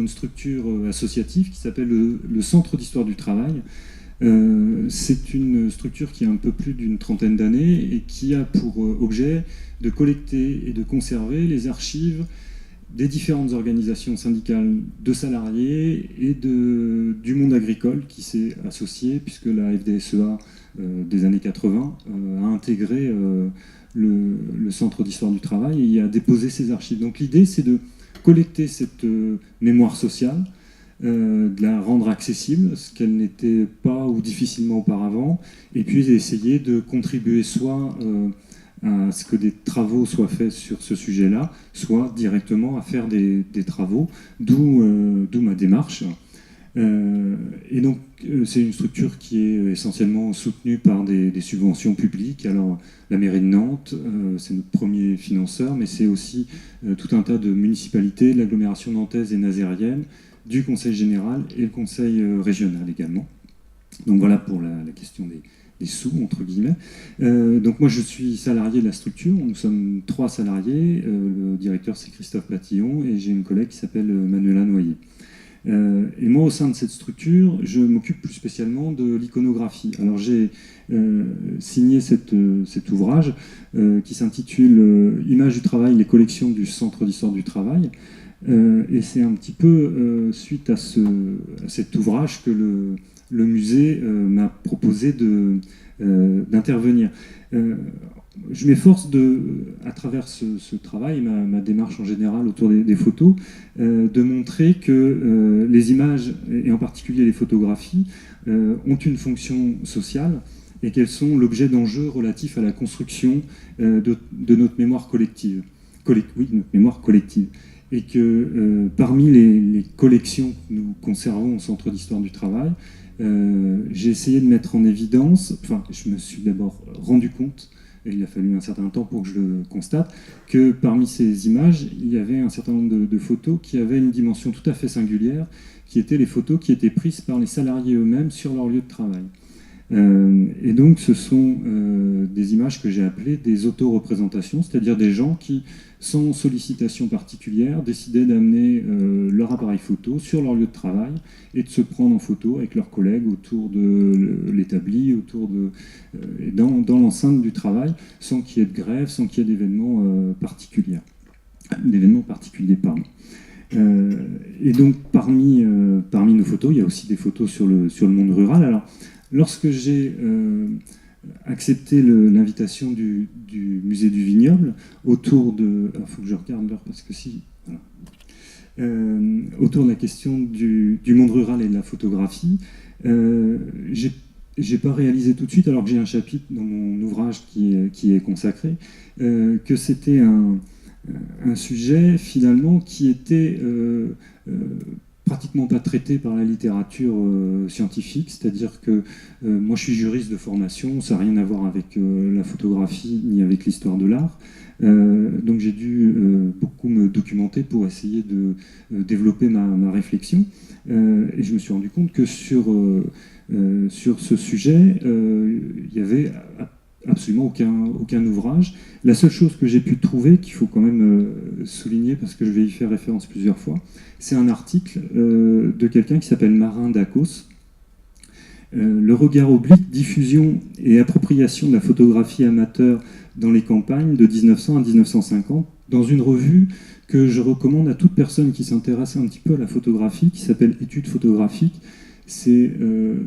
une structure associative qui s'appelle le Centre d'Histoire du Travail. C'est une structure qui a un peu plus d'une trentaine d'années et qui a pour objet de collecter et de conserver les archives des différentes organisations syndicales de salariés et du monde agricole qui s'est associé, puisque la FDSEA des années 80 a intégré le Centre d'Histoire du Travail et y a déposé ses archives. Donc l'idée, c'est de collecter cette mémoire sociale, de la rendre accessible, ce qu'elle n'était pas ou difficilement auparavant, et puis d'essayer de contribuer soit à ce que des travaux soient faits sur ce sujet-là, soit directement à faire des travaux, d'où ma démarche. Et donc, c'est une structure qui est essentiellement soutenue par des subventions publiques. Alors, la mairie de Nantes, c'est notre premier financeur, mais c'est aussi tout un tas de municipalités, de l'agglomération nantaise et nazérienne, du Conseil général et le Conseil régional également. Donc voilà pour la question des sous, entre guillemets. Donc moi, je suis salarié de la structure. Nous sommes 3 salariés. Le directeur, c'est Christophe Patillon, et j'ai une collègue qui s'appelle Manuela Noyer. Et moi, au sein de cette structure, je m'occupe plus spécialement de l'iconographie. Alors j'ai signé cet ouvrage qui s'intitule « Images du travail, les collections du Centre d'Histoire du Travail ». Et c'est un petit peu suite à cet ouvrage que le musée m'a proposé d'intervenir. Je m'efforce à travers ce travail, ma démarche en général autour des photos, de montrer que les images, et en particulier les photographies, ont une fonction sociale et qu'elles sont l'objet d'enjeux relatifs à la construction de notre mémoire collective. Oui, notre mémoire collective. Et que parmi les collections que nous conservons au Centre d'Histoire du Travail, j'ai essayé de mettre en évidence, enfin, je me suis d'abord rendu compte, et il a fallu un certain temps pour que je le constate, que parmi ces images, il y avait un certain nombre de photos qui avaient une dimension tout à fait singulière, qui étaient les photos qui étaient prises par les salariés eux-mêmes sur leur lieu de travail. Et donc ce sont des images que j'ai appelées des auto-représentations, c'est-à-dire des gens qui, sans sollicitation particulière, décidaient d'amener leur appareil photo sur leur lieu de travail et de se prendre en photo avec leurs collègues autour de l'établi, dans l'enceinte du travail, sans qu'il y ait de grève, sans qu'il y ait d'événements particuliers. Et donc parmi nos photos, il y a aussi des photos sur le monde rural. Alors, lorsque j'ai accepté l'invitation du musée du vignoble autour de... Il faut que je regarde l'heure parce que si... Voilà. Autour de la question du monde rural et de la photographie, j'ai pas réalisé tout de suite, alors que j'ai un chapitre dans mon ouvrage qui est consacré, que c'était un sujet finalement qui était... pratiquement pas traité par la littérature scientifique, c'est-à-dire que moi je suis juriste de formation, ça n'a rien à voir avec la photographie ni avec l'histoire de l'art, donc j'ai dû beaucoup me documenter pour essayer de développer ma réflexion, et je me suis rendu compte que sur ce sujet, il y avait absolument aucun ouvrage. La seule chose que j'ai pu trouver, qu'il faut quand même souligner parce que je vais y faire référence plusieurs fois, c'est un article de quelqu'un qui s'appelle Marin Dacos. Le regard oblique, diffusion et appropriation de la photographie amateur dans les campagnes de 1900 à 1950, dans une revue que je recommande à toute personne qui s'intéresse un petit peu à la photographie, qui s'appelle Études photographiques. C'est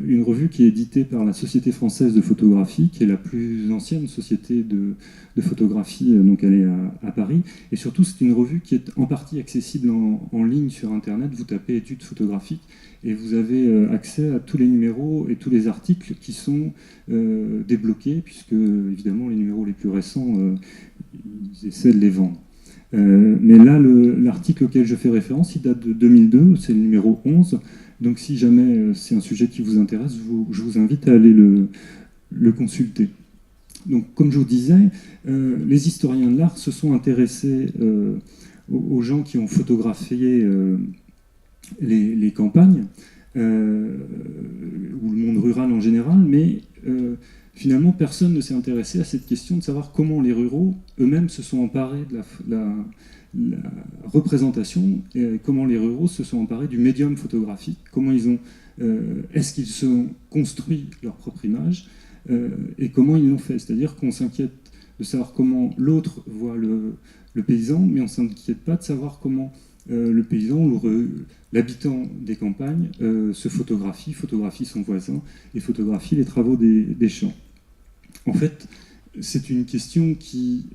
une revue qui est éditée par la Société française de photographie, qui est la plus ancienne société de photographie, donc elle est à Paris. Et surtout, c'est une revue qui est en partie accessible en ligne sur Internet. Vous tapez études photographiques et vous avez accès à tous les numéros et tous les articles qui sont débloqués, puisque évidemment les numéros les plus récents, ils essaient de les vendre. Mais là, l'article auquel je fais référence, il date de 2002, c'est le numéro 11. Donc si jamais c'est un sujet qui vous intéresse, je vous invite à aller le consulter. Donc comme je vous disais, les historiens de l'art se sont intéressés aux gens qui ont photographié les campagnes, ou le monde rural en général, mais finalement, personne ne s'est intéressé à cette question de savoir comment les ruraux eux-mêmes se sont emparés de la représentation, et comment les ruraux se sont emparés du médium photographique, comment ils ont, est-ce qu'ils se sont construits leur propre image, et comment ils l'ont fait. C'est-à-dire qu'on s'inquiète de savoir comment l'autre voit le paysan, mais on ne s'inquiète pas de savoir comment le paysan ou l'habitant des campagnes se photographie son voisin et photographie les travaux des champs. En fait, c'est une question qui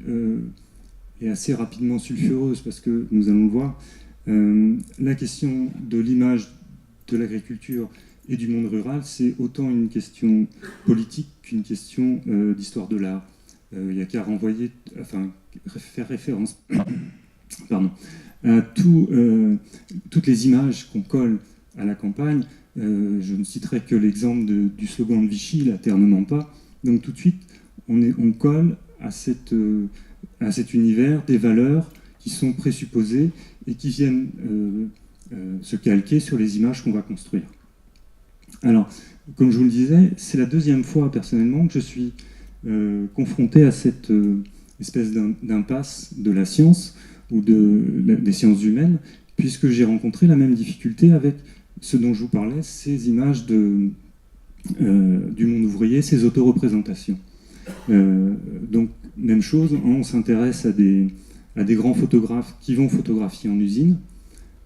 est assez rapidement sulfureuse parce que, nous allons le voir, la question de l'image de l'agriculture et du monde rural, c'est autant une question politique qu'une question d'histoire de l'art. Il n'y a qu'à renvoyer, enfin, faire référence pardon, à toutes les images qu'on colle à la campagne. Je ne citerai que l'exemple du slogan de Vichy, la terre ne ment pas. Donc tout de suite, on colle à cet univers des valeurs qui sont présupposées et qui viennent se calquer sur les images qu'on va construire. Alors, comme je vous le disais, c'est la deuxième fois personnellement que je suis confronté à cette espèce d'impasse de la science ou des sciences humaines, puisque j'ai rencontré la même difficulté avec ce dont je vous parlais, ces images du monde ouvrier, ces autoreprésentations. Donc, même chose, on s'intéresse à des grands photographes qui vont photographier en usine,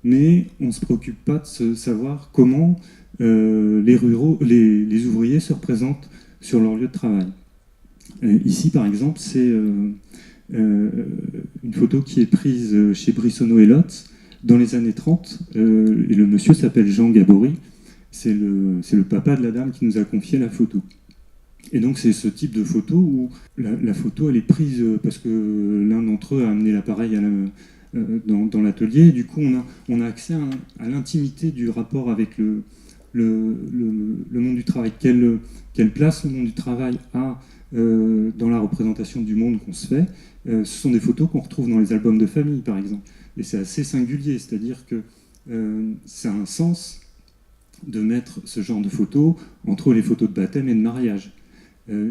mais on ne se préoccupe pas de savoir comment les ouvriers se représentent sur leur lieu de travail. Ici, par exemple, c'est une photo qui est prise chez Brissonneau et Lotz dans les années 30, et le monsieur s'appelle Jean Gabory, c'est le papa de la dame qui nous a confié la photo. Et donc c'est ce type de photo où la photo elle est prise parce que l'un d'entre eux a amené l'appareil dans l'atelier, et du coup on a accès à l'intimité du rapport avec le monde du travail. Quelle place le monde du travail a dans la représentation du monde qu'on se fait. Ce sont des photos qu'on retrouve dans les albums de famille, par exemple. Et c'est assez singulier, c'est-à-dire que ça a un sens de mettre ce genre de photos entre les photos de baptême et de mariage.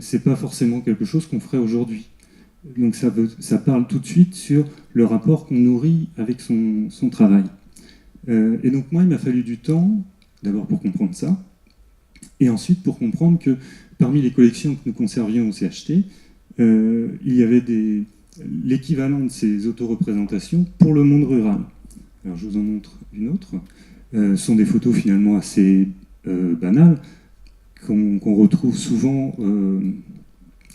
C'est pas forcément quelque chose qu'on ferait aujourd'hui. Donc ça parle tout de suite sur le rapport qu'on nourrit avec son travail. Et donc moi, il m'a fallu du temps, d'abord pour comprendre ça, et ensuite pour comprendre que parmi les collections que nous conservions au CHT, il y avait l'équivalent de ces autoreprésentations pour le monde rural. Alors je vous en montre une autre. Ce sont des photos finalement assez banales qu'on retrouve souvent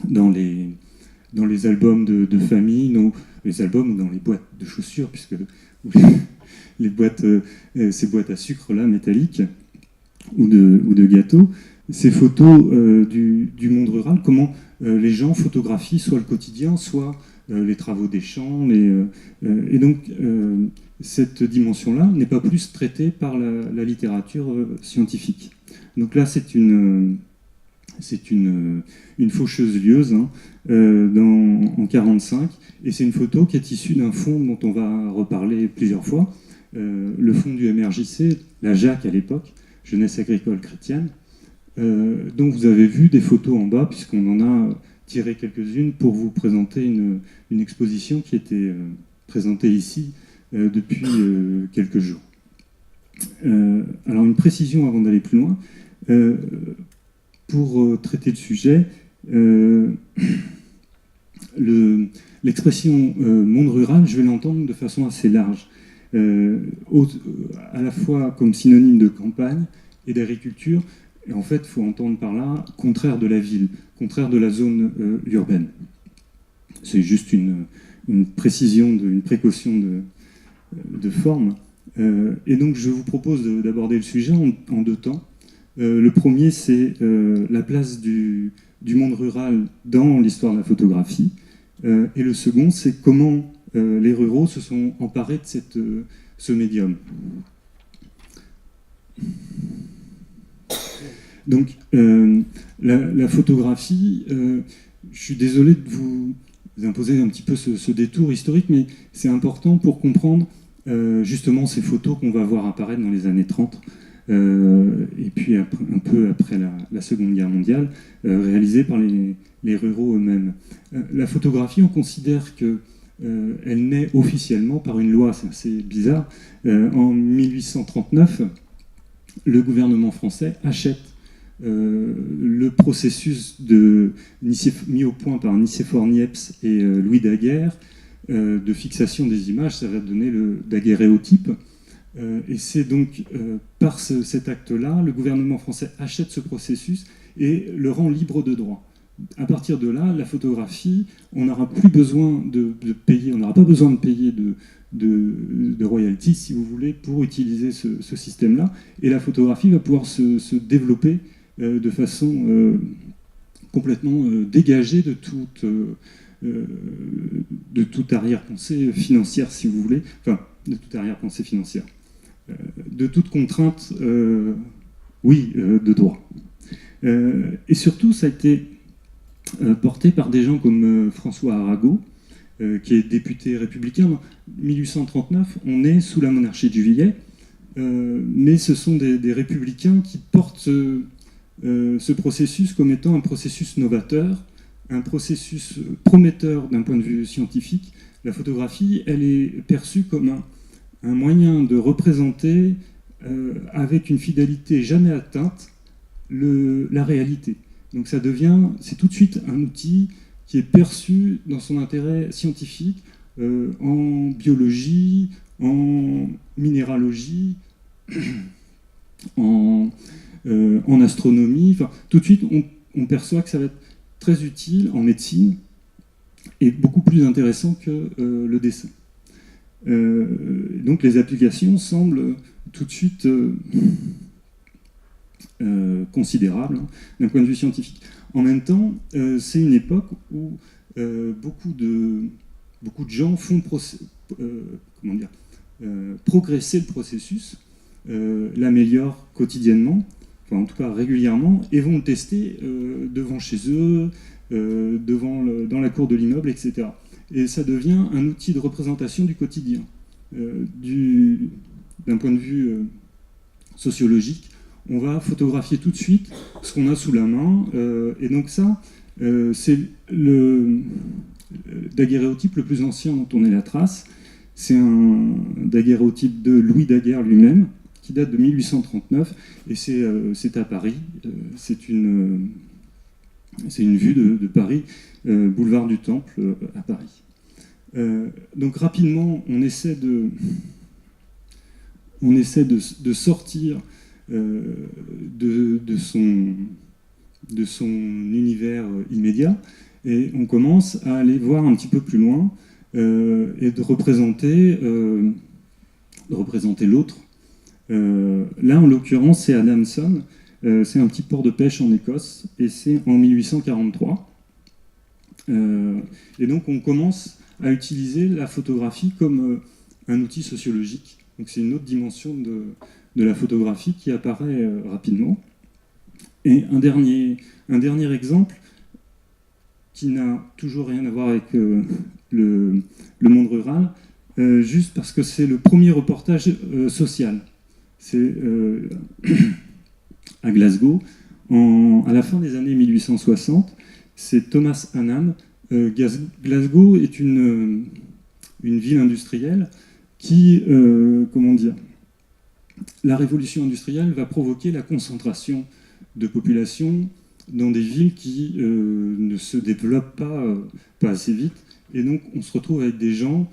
dans les albums de famille, les albums ou dans les boîtes de chaussures, puisque les boîtes, ces boîtes à sucre là, métalliques, ou de gâteaux, ces photos du monde rural, comment les gens photographient soit le quotidien, soit les travaux des champs. Et donc, cette dimension-là n'est pas plus traitée par la littérature scientifique. Donc là, c'est une faucheuse lieuse hein, en 1945, et c'est une photo qui est issue d'un fonds dont on va reparler plusieurs fois, le fonds du MRJC, la JAC à l'époque, Jeunesse agricole chrétienne. Donc vous avez vu des photos en bas, puisqu'on en a tiré quelques-unes pour vous présenter une exposition qui était présentée ici depuis quelques jours. Alors une précision avant d'aller plus loin. Pour traiter le sujet, l'expression monde rural, je vais l'entendre de façon assez large, à la fois comme synonyme de campagne et d'agriculture, et en fait, il faut entendre par là contraire de la ville, contraire de la zone urbaine. C'est juste une précision, une précaution de forme. Et donc, je vous propose d'aborder le sujet en deux temps. Le premier, c'est la place du monde rural dans l'histoire de la photographie. Et le second, c'est comment les ruraux se sont emparés de ce médium. Donc, la photographie, je suis désolé de vous imposer un petit peu ce détour historique, mais c'est important pour comprendre justement ces photos qu'on va voir apparaître dans les années 30. et puis un peu après la Seconde Guerre mondiale, réalisée par les ruraux eux-mêmes. La photographie, on considère que elle naît officiellement par une loi, c'est assez bizarre. En 1839, le gouvernement français achète le processus mis au point par Nicéphore Niepce et Louis Daguerre de fixation des images. Ça va donner le daguerréotype. Et c'est donc par cet acte-là, le gouvernement français achète ce processus et le rend libre de droit. À partir de là, la photographie, on n'aura plus besoin de payer, on n'aura pas besoin de payer de royalties, si vous voulez, pour utiliser ce système-là. Et la photographie va pouvoir se développer de façon complètement dégagée de toute arrière-pensée financière, si vous voulez, enfin, de toute arrière-pensée financière, de toute contrainte, de droit. Et surtout, ça a été porté par des gens comme François Arago, qui est député républicain. En 1839, on est sous la monarchie de Juillet, mais ce sont des républicains qui portent ce processus comme étant un processus novateur, un processus prometteur d'un point de vue scientifique. La photographie, elle est perçue comme un moyen de représenter avec une fidélité jamais atteinte la réalité. Donc c'est tout de suite un outil qui est perçu dans son intérêt scientifique en biologie, en minéralogie, en astronomie. Enfin, tout de suite, on perçoit que ça va être très utile en médecine et beaucoup plus intéressant que le dessin. Donc les applications semblent tout de suite considérables d'un point de vue scientifique. En même temps, c'est une époque où beaucoup de gens font progresser le processus, l'améliorent quotidiennement, enfin en tout cas régulièrement, et vont le tester devant chez eux, dans la cour de l'immeuble, etc. Et ça devient un outil de représentation du quotidien. D'un point de vue sociologique, on va photographier tout de suite ce qu'on a sous la main, et donc ça, c'est le daguerréotype le plus ancien dont on ait la trace. C'est un daguerréotype de Louis Daguerre lui-même, qui date de 1839, et c'est à Paris. C'est une vue de Paris, boulevard du Temple, à Paris. Donc rapidement, on essaie de sortir de son univers immédiat, et on commence à aller voir un petit peu plus loin et de représenter l'autre. Là, en l'occurrence, c'est Adamson. C'est un petit port de pêche en Écosse, et c'est en 1843. Et donc, on commence à utiliser la photographie comme un outil sociologique. Donc, c'est une autre dimension de la photographie qui apparaît rapidement. Et un dernier exemple qui n'a toujours rien à voir avec le monde rural, juste parce que c'est le premier reportage social. C'est à Glasgow, à la fin des années 1860. C'est Thomas Hannam. Glasgow est une ville industrielle qui, la révolution industrielle va provoquer la concentration de population dans des villes qui ne se développent pas assez vite. Et donc, on se retrouve avec des gens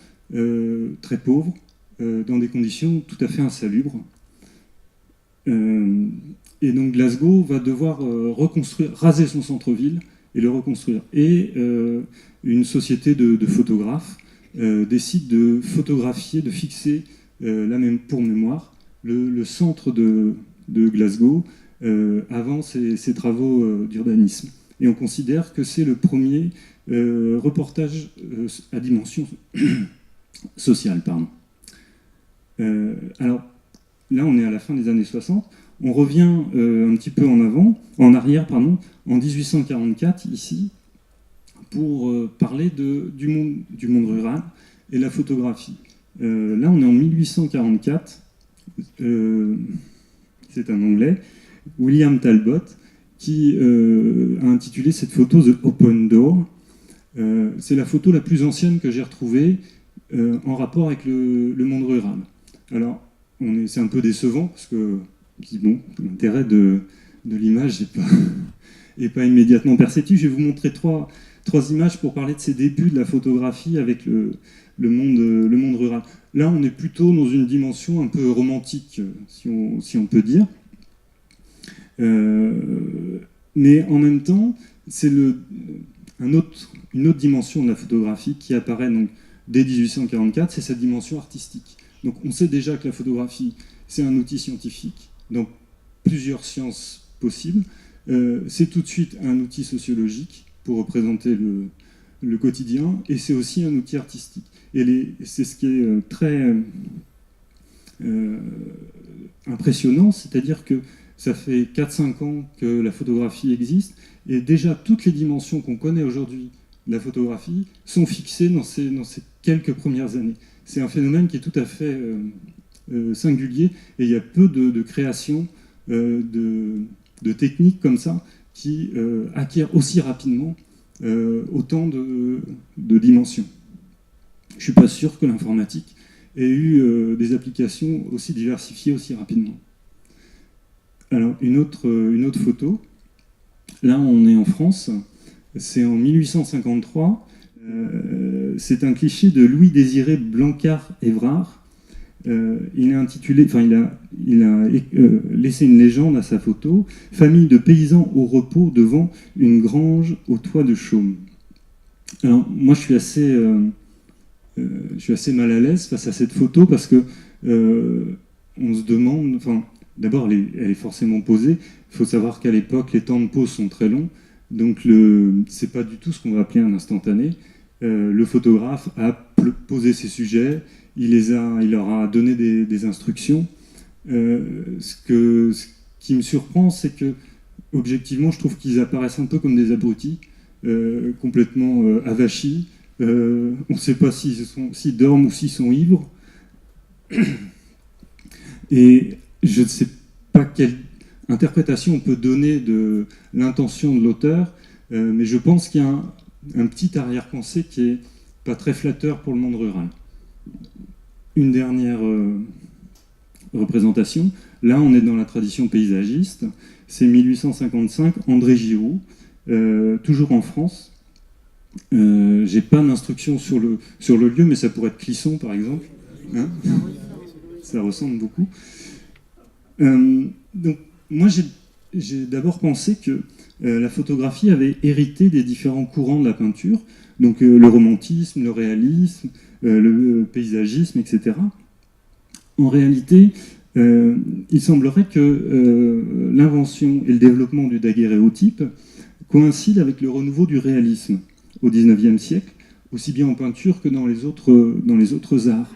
très pauvres, dans des conditions tout à fait insalubres. Et donc, Glasgow va devoir raser son centre-ville et le reconstruire. Et une société de photographes décide de photographier, de fixer pour mémoire le centre de Glasgow avant ses travaux d'urbanisme. Et on considère que c'est le premier reportage à dimension sociale. Alors là, on est à la fin des années 60. On revient un petit peu en arrière, en 1844, ici, pour parler du monde rural et la photographie. Là, on est en 1844. c'est un Anglais, William Talbot, qui a intitulé cette photo The Open Door. C'est la photo la plus ancienne que j'ai retrouvée en rapport avec le monde rural. Alors, c'est un peu décevant, parce que bon, l'intérêt de l'image n'est pas immédiatement perceptible. Je vais vous montrer trois images pour parler de ces débuts de la photographie avec le monde rural. Là, on est plutôt dans une dimension un peu romantique, si on peut dire. Mais en même temps, c'est une autre dimension de la photographie qui apparaît donc dès 1844, c'est cette dimension artistique. Donc on sait déjà que la photographie, c'est un outil scientifique, dans plusieurs sciences possibles. C'est tout de suite un outil sociologique pour représenter le quotidien, et c'est aussi un outil artistique. Et c'est ce qui est très impressionnant, c'est-à-dire que ça fait 4-5 ans que la photographie existe, et déjà toutes les dimensions qu'on connaît aujourd'hui de la photographie sont fixées dans ces quelques premières années. C'est un phénomène qui est tout à fait singulier, et il y a peu de créations de techniques comme ça qui acquièrent aussi rapidement autant de dimensions. Je ne suis pas sûr que l'informatique ait eu des applications aussi diversifiées aussi rapidement. Alors, une autre photo. Là, on est en France. C'est en 1853. C'est un cliché de Louis-Désiré Blancard-Évrard. Il a laissé une légende à sa photo. Famille de paysans au repos devant une grange au toit de chaume. Alors, moi, je suis assez mal à l'aise face à cette photo parce que on se demande. Enfin, d'abord, elle est forcément posée. Il faut savoir qu'à l'époque, les temps de pose sont très longs. Donc, c'est pas du tout ce qu'on va appeler un instantané. Le photographe a posé ses sujets, il leur a donné des instructions. Ce qui me surprend, c'est que, objectivement, je trouve qu'ils apparaissent un peu comme des abrutis, complètement avachis. On ne sait pas s'ils dorment ou s'ils sont ivres. Et je ne sais pas quelle interprétation on peut donner de l'intention de l'auteur, mais je pense qu'il y a un petit arrière-pensée qui est pas très flatteur pour le monde rural. Une dernière représentation. Là, on est dans la tradition paysagiste. C'est 1855, André Giroux, toujours en France. J'ai pas d'instruction sur le lieu, mais ça pourrait être Clisson, par exemple. Hein, ça ressemble beaucoup. Donc, moi, j'ai d'abord pensé que la photographie avait hérité des différents courants de la peinture, donc le romantisme, le réalisme, le paysagisme, etc. En réalité, il semblerait que l'invention et le développement du daguerréotype coïncident avec le renouveau du réalisme au XIXe siècle, aussi bien en peinture que dans les autres arts.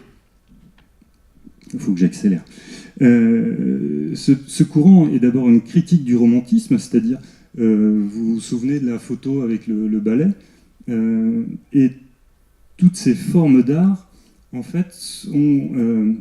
Il faut que j'accélère. Ce courant est d'abord une critique du romantisme, c'est-à-dire, vous vous souvenez de la photo avec le balai, et toutes ces formes d'art, en fait, sont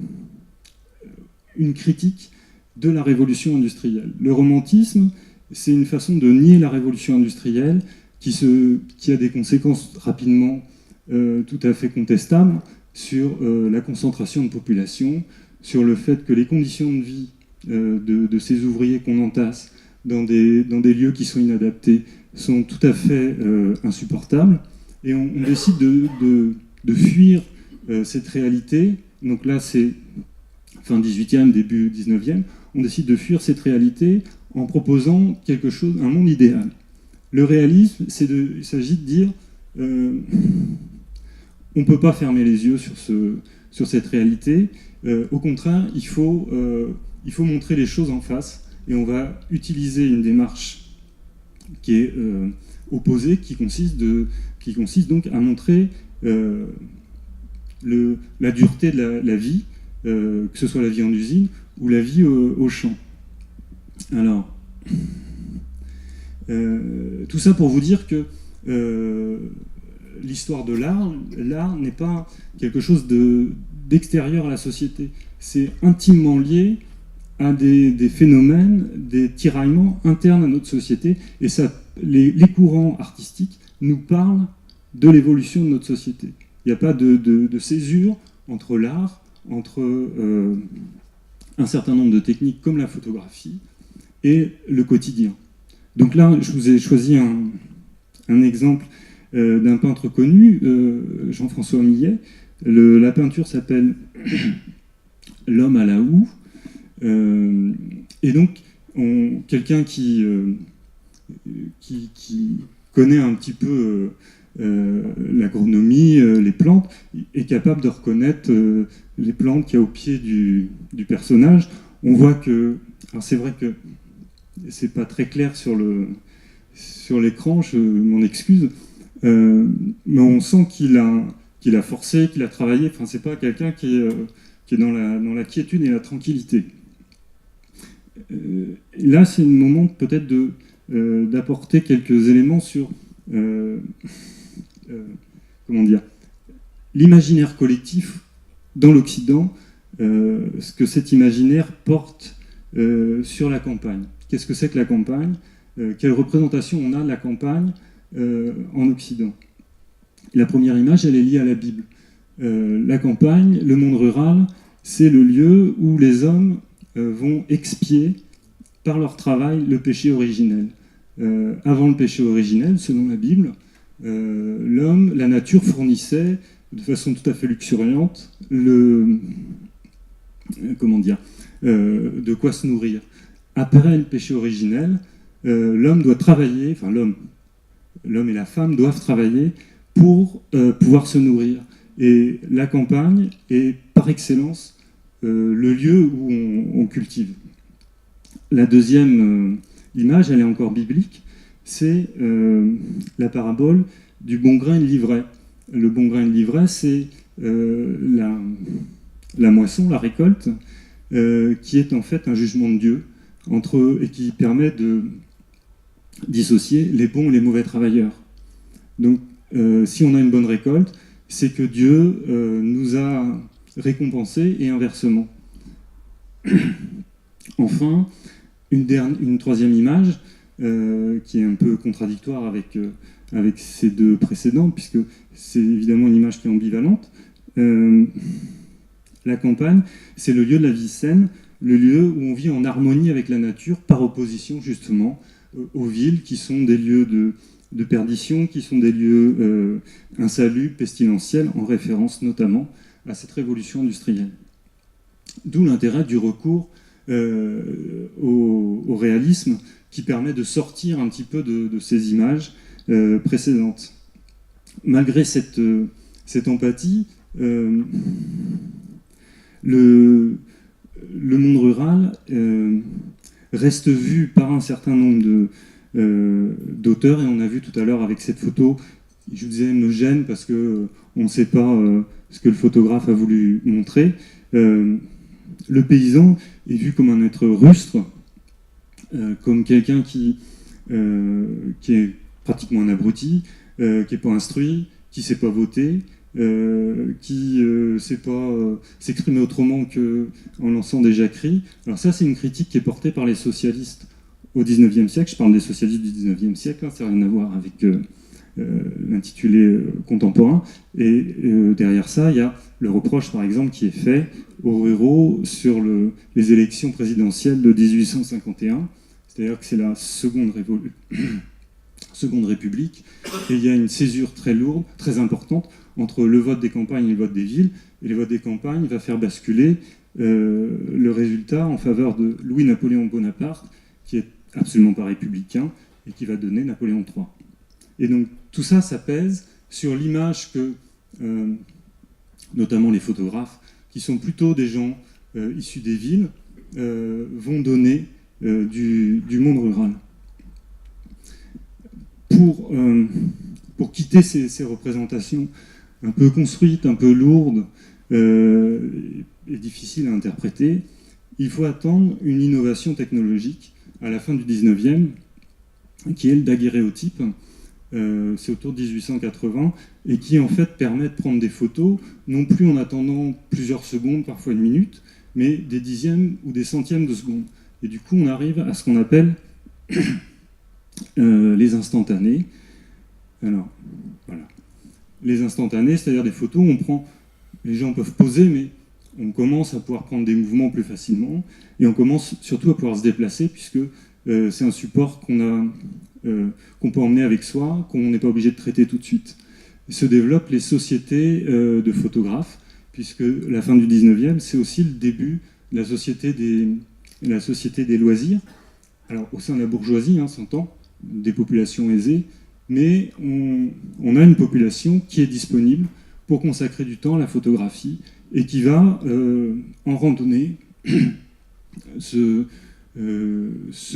une critique de la révolution industrielle. Le romantisme, c'est une façon de nier la révolution industrielle qui a des conséquences rapidement tout à fait contestables sur la concentration de population, sur le fait que les conditions de vie de ces ouvriers qu'on entasse dans des lieux qui sont inadaptés sont tout à fait insupportables. Et on décide de fuir cette réalité. Donc là, c'est fin 18e, début 19e. On décide de fuir cette réalité en proposant quelque chose, un monde idéal. Le réalisme, il s'agit de dire on ne peut pas fermer les yeux sur cette réalité. Au contraire, il faut montrer les choses en face, et on va utiliser une démarche qui est opposée, qui consiste donc à montrer la dureté de la vie, que ce soit la vie en usine ou la vie au champ. Alors, tout ça pour vous dire que l'histoire de l'art n'est pas quelque chose d'extérieur à la société. C'est intimement lié à des phénomènes, des tiraillements internes à notre société, et ça, les courants artistiques nous parlent de l'évolution de notre société. Il n'y a pas de césure entre l'art, entre un certain nombre de techniques comme la photographie et le quotidien. Donc là, je vous ai choisi un exemple d'un peintre connu, Jean-François Millet. La peinture s'appelle L'homme à la houe. Et donc, quelqu'un qui connaît un petit peu l'agronomie, les plantes, est capable de reconnaître les plantes qu'il y a au pied du personnage. On voit que... Alors c'est vrai que c'est pas très clair sur l'écran, je m'en excuse, mais on sent qu'il a forcé, qu'il a travaillé. Enfin, c'est pas quelqu'un qui est dans la quiétude et la tranquillité. Là, c'est le moment peut-être d'apporter quelques éléments sur comment dire, l'imaginaire collectif dans l'Occident, ce que cet imaginaire porte sur la campagne. Qu'est-ce que c'est que la campagne? Quelle représentation on a de la campagne en Occident? La première image, elle est liée à la Bible. La campagne, le monde rural, c'est le lieu où les hommes vont expier par leur travail le péché originel. Avant le péché originel, selon la Bible, l'homme, la nature fournissait de façon tout à fait luxuriante de quoi se nourrir. Après le péché originel, l'homme doit travailler, enfin l'homme et la femme doivent travailler pour pouvoir se nourrir. Et la campagne est par excellence le lieu où on cultive. La deuxième image, elle est encore biblique, c'est la parabole du bon grain et de l'ivraie. Le bon grain et de l'ivraie, c'est la moisson, la récolte, qui est en fait un jugement de Dieu et qui permet de dissocier les bons et les mauvais travailleurs. Donc, si on a une bonne récolte, c'est que Dieu nous a récompensés et inversement. Enfin, une troisième image qui est un peu contradictoire avec ces deux précédentes, puisque c'est évidemment une image qui est ambivalente. La campagne, c'est le lieu de la vie saine, le lieu où on vit en harmonie avec la nature, par opposition justement aux villes qui sont des lieux de perdition, qui sont des lieux insalubres, pestilentiels, en référence notamment à cette révolution industrielle. D'où l'intérêt du recours au réalisme qui permet de sortir un petit peu de ces images précédentes. Malgré cette empathie, le monde rural reste vu par un certain nombre d'auteurs, et on a vu tout à l'heure avec cette photo, je vous disais, me gêne parce qu'on ne sait pas ce que le photographe a voulu montrer. Le paysan est vu comme un être rustre, comme quelqu'un qui est pratiquement un abruti, qui n'est pas instruit, qui ne sait pas voter, qui ne sait pas s'exprimer autrement qu'en lançant des jacqueries. Alors ça, c'est une critique qui est portée par les socialistes au XIXe siècle. Je parle des socialistes du XIXe siècle, hein, ça n'a rien à voir avec l'intitulé contemporain. Et derrière ça, il y a le reproche, par exemple, qui est fait aux ruraux sur les élections présidentielles de 1851. C'est-à-dire que c'est la seconde République, et il y a une césure très lourde, très importante, entre le vote des campagnes et le vote des villes, et le vote des campagnes va faire basculer le résultat en faveur de Louis-Napoléon Bonaparte, qui est absolument pas républicain, et qui va donner Napoléon III. Et donc tout ça, ça pèse sur l'image que, notamment les photographes, qui sont plutôt des gens issus des villes, vont donner du monde rural. Pour quitter ces représentations un peu construites, un peu lourdes et difficiles à interpréter, il faut attendre une innovation technologique à la fin du 19e, qui est le daguerréotype. C'est autour de 1880, et qui en fait permet de prendre des photos, non plus en attendant plusieurs secondes, parfois une minute, mais des dixièmes ou des centièmes de seconde. Et du coup, on arrive à ce qu'on appelle les instantanés. Alors, voilà. Les instantanés, c'est-à-dire des photos où les gens peuvent poser, mais on commence à pouvoir prendre des mouvements plus facilement, et on commence surtout à pouvoir se déplacer, puisque c'est un support qu'on peut emmener avec soi, qu'on n'est pas obligé de traiter tout de suite. Se développent les sociétés de photographes, puisque la fin du 19e, c'est aussi le début de la société des loisirs. Alors, au sein de la bourgeoisie, s'entend, des populations aisées, mais on a une population qui est disponible pour consacrer du temps à la photographie et qui va, en randonnée, se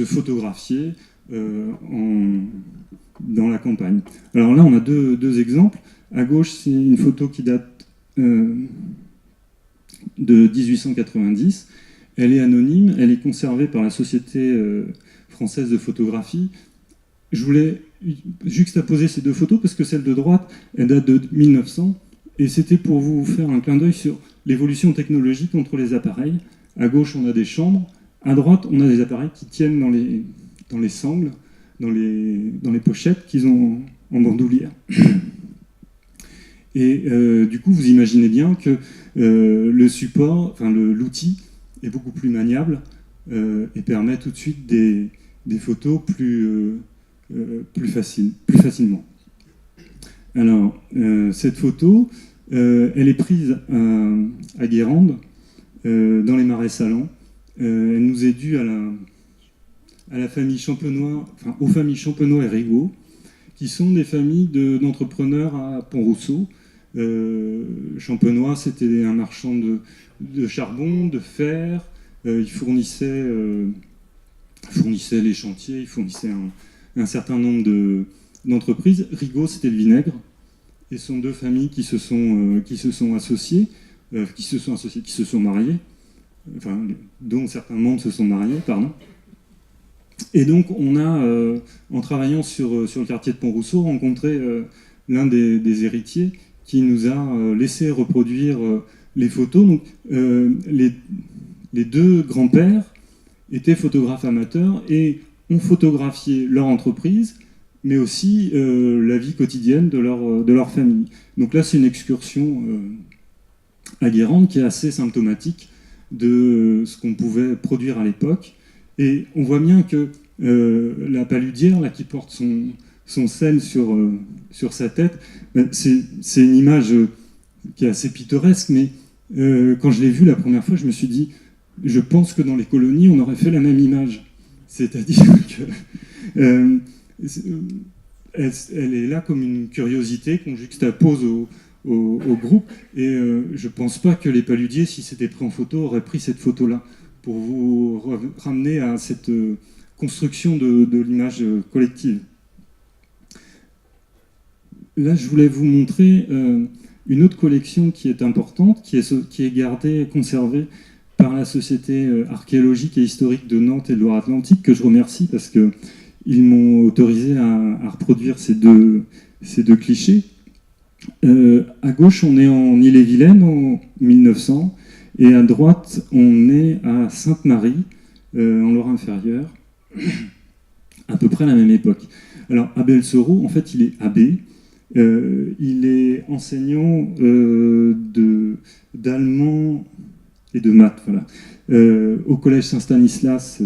photographier dans la campagne. Alors là, on a deux exemples. À gauche, c'est une photo qui date de 1890. Elle est anonyme, elle est conservée par la Société française de photographie. Je voulais juxtaposer ces deux photos parce que celle de droite, elle date de 1900, et c'était pour vous faire un clin d'œil sur l'évolution technologique entre les appareils. À gauche, on a des chambres. À droite, on a des appareils qui tiennent dans les sangles, dans les pochettes qu'ils ont en bandoulière. Et du coup, vous imaginez bien que le support, enfin l'outil, est beaucoup plus maniable et permet tout de suite des photos plus facilement. Alors, cette photo, elle est prise à Guérande, dans les Marais Salants. Elle nous est due à la famille Champenois, enfin aux familles Champenois et Rigaud, qui sont des familles d'entrepreneurs à Pont-Rousseau. Champenois, c'était un marchand de charbon, de fer. Il fournissait les chantiers, il fournissait un certain nombre d'entreprises. Rigaud, c'était le vinaigre. Et ce sont deux familles qui se sont associées, qui se sont mariées, enfin, dont certains membres se sont mariés, pardon. Et donc, on a, en travaillant sur le quartier de Pont-Rousseau, rencontré l'un des héritiers qui nous a laissé reproduire les photos. Donc, les deux grands-pères étaient photographes amateurs et ont photographié leur entreprise, mais aussi la vie quotidienne de leur famille. Donc là, c'est une excursion à Guérande qui est assez symptomatique de ce qu'on pouvait produire à l'époque. Et on voit bien que la paludière, là, qui porte son sel sur sa tête, ben, c'est une image qui est assez pittoresque, mais quand je l'ai vue la première fois, je me suis dit, je pense que dans les colonies, on aurait fait la même image. C'est-à-dire que elle est là comme une curiosité qu'on juxtapose au groupe, et je ne pense pas que les paludiers, si c'était pris en photo, auraient pris cette photo-là pour vous ramener à cette construction de l'image collective. Là, je voulais vous montrer une autre collection qui est importante, qui est gardée, conservée par la Société archéologique et historique de Nantes et de Loire-Atlantique, que je remercie parce qu'ils m'ont autorisé à reproduire ces deux clichés. À gauche, on est en Ille-et-Vilaine en 1900, et à droite, on est à Sainte-Marie, en Loire-Inférieure, à peu près à la même époque. Alors, Abel Soro, en fait, il est abbé. Il est enseignant d'allemand et de maths, voilà. Au collège Saint-Stanislas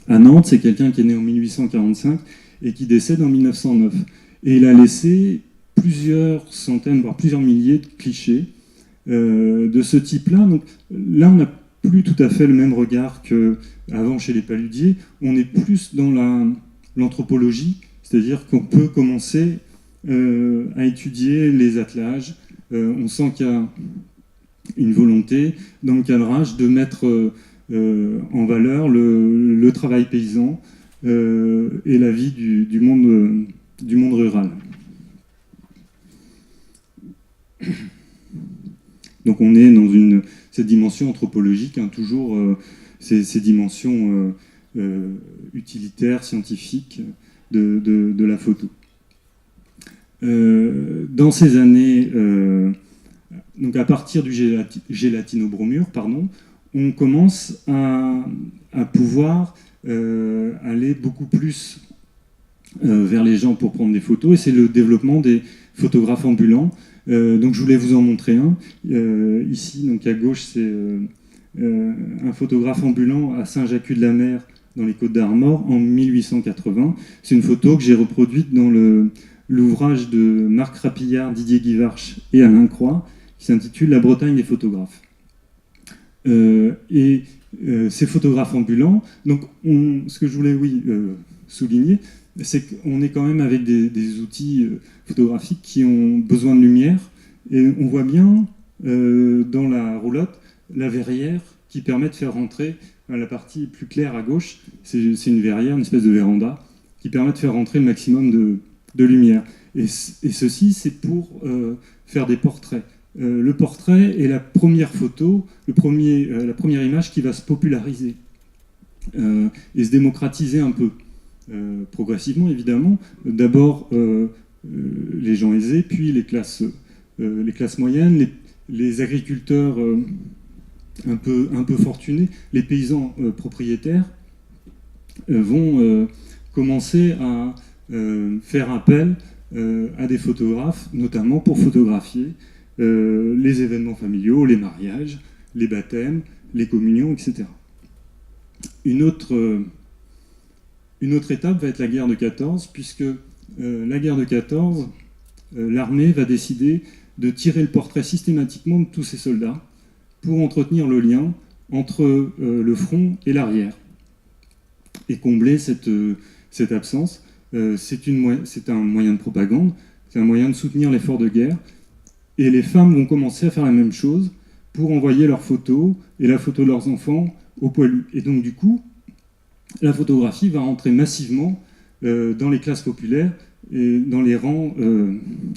à Nantes. C'est quelqu'un qui est né en 1845 et qui décède en 1909. Et il a laissé plusieurs centaines, voire plusieurs milliers de clichés de ce type-là. Donc là, on n'a plus tout à fait le même regard qu'avant chez les paludiers. On est plus dans l'anthropologie, c'est-à-dire qu'on peut commencer à étudier les attelages. On sent qu'il y a une volonté dans le cadrage de mettre en valeur le travail paysan et la vie du monde rural. Donc on est dans cette dimension anthropologique, toujours ces dimensions utilitaires, scientifiques de la photo. Dans ces années, donc à partir du gélatinobromure, pardon, on commence à pouvoir aller beaucoup plus vers les gens pour prendre des photos, et c'est le développement des photographes ambulants. Donc je voulais vous en montrer un. Ici, donc à gauche, c'est un photographe ambulant à Saint-Jacques-de-la-Mer, dans les Côtes-d'Armor, en 1880. C'est une photo que j'ai reproduite dans l'ouvrage de Marc Rapillard, Didier Guivarch et Alain Croix, qui s'intitule « La Bretagne des photographes ». Ces photographes ambulants, donc ce que je voulais souligner, c'est qu'on est quand même avec des outils photographiques qui ont besoin de lumière, et on voit bien dans la roulotte la verrière qui permet de faire rentrer la partie plus claire à gauche. C'est une verrière, une espèce de véranda, qui permet de faire rentrer le maximum de lumière. Et ceci, c'est pour faire des portraits. Le portrait est la première photo, la première image qui va se populariser et se démocratiser un peu. Progressivement, évidemment. D'abord, les gens aisés, puis les classes moyennes, les agriculteurs un peu fortunés, les paysans propriétaires vont commencer à faire appel à des photographes, notamment pour photographier les événements familiaux, les mariages, les baptêmes, les communions, etc. Une autre étape va être la guerre de 14, puisque la guerre de 14, l'armée va décider de tirer le portrait systématiquement de tous ces soldats pour entretenir le lien entre le front et l'arrière et combler cette absence. C'est un moyen de propagande, c'est un moyen de soutenir l'effort de guerre, et les femmes vont commencer à faire la même chose pour envoyer leurs photos et la photo de leurs enfants aux poilus. Et donc du coup, la photographie va rentrer massivement dans les classes populaires et dans les rangs,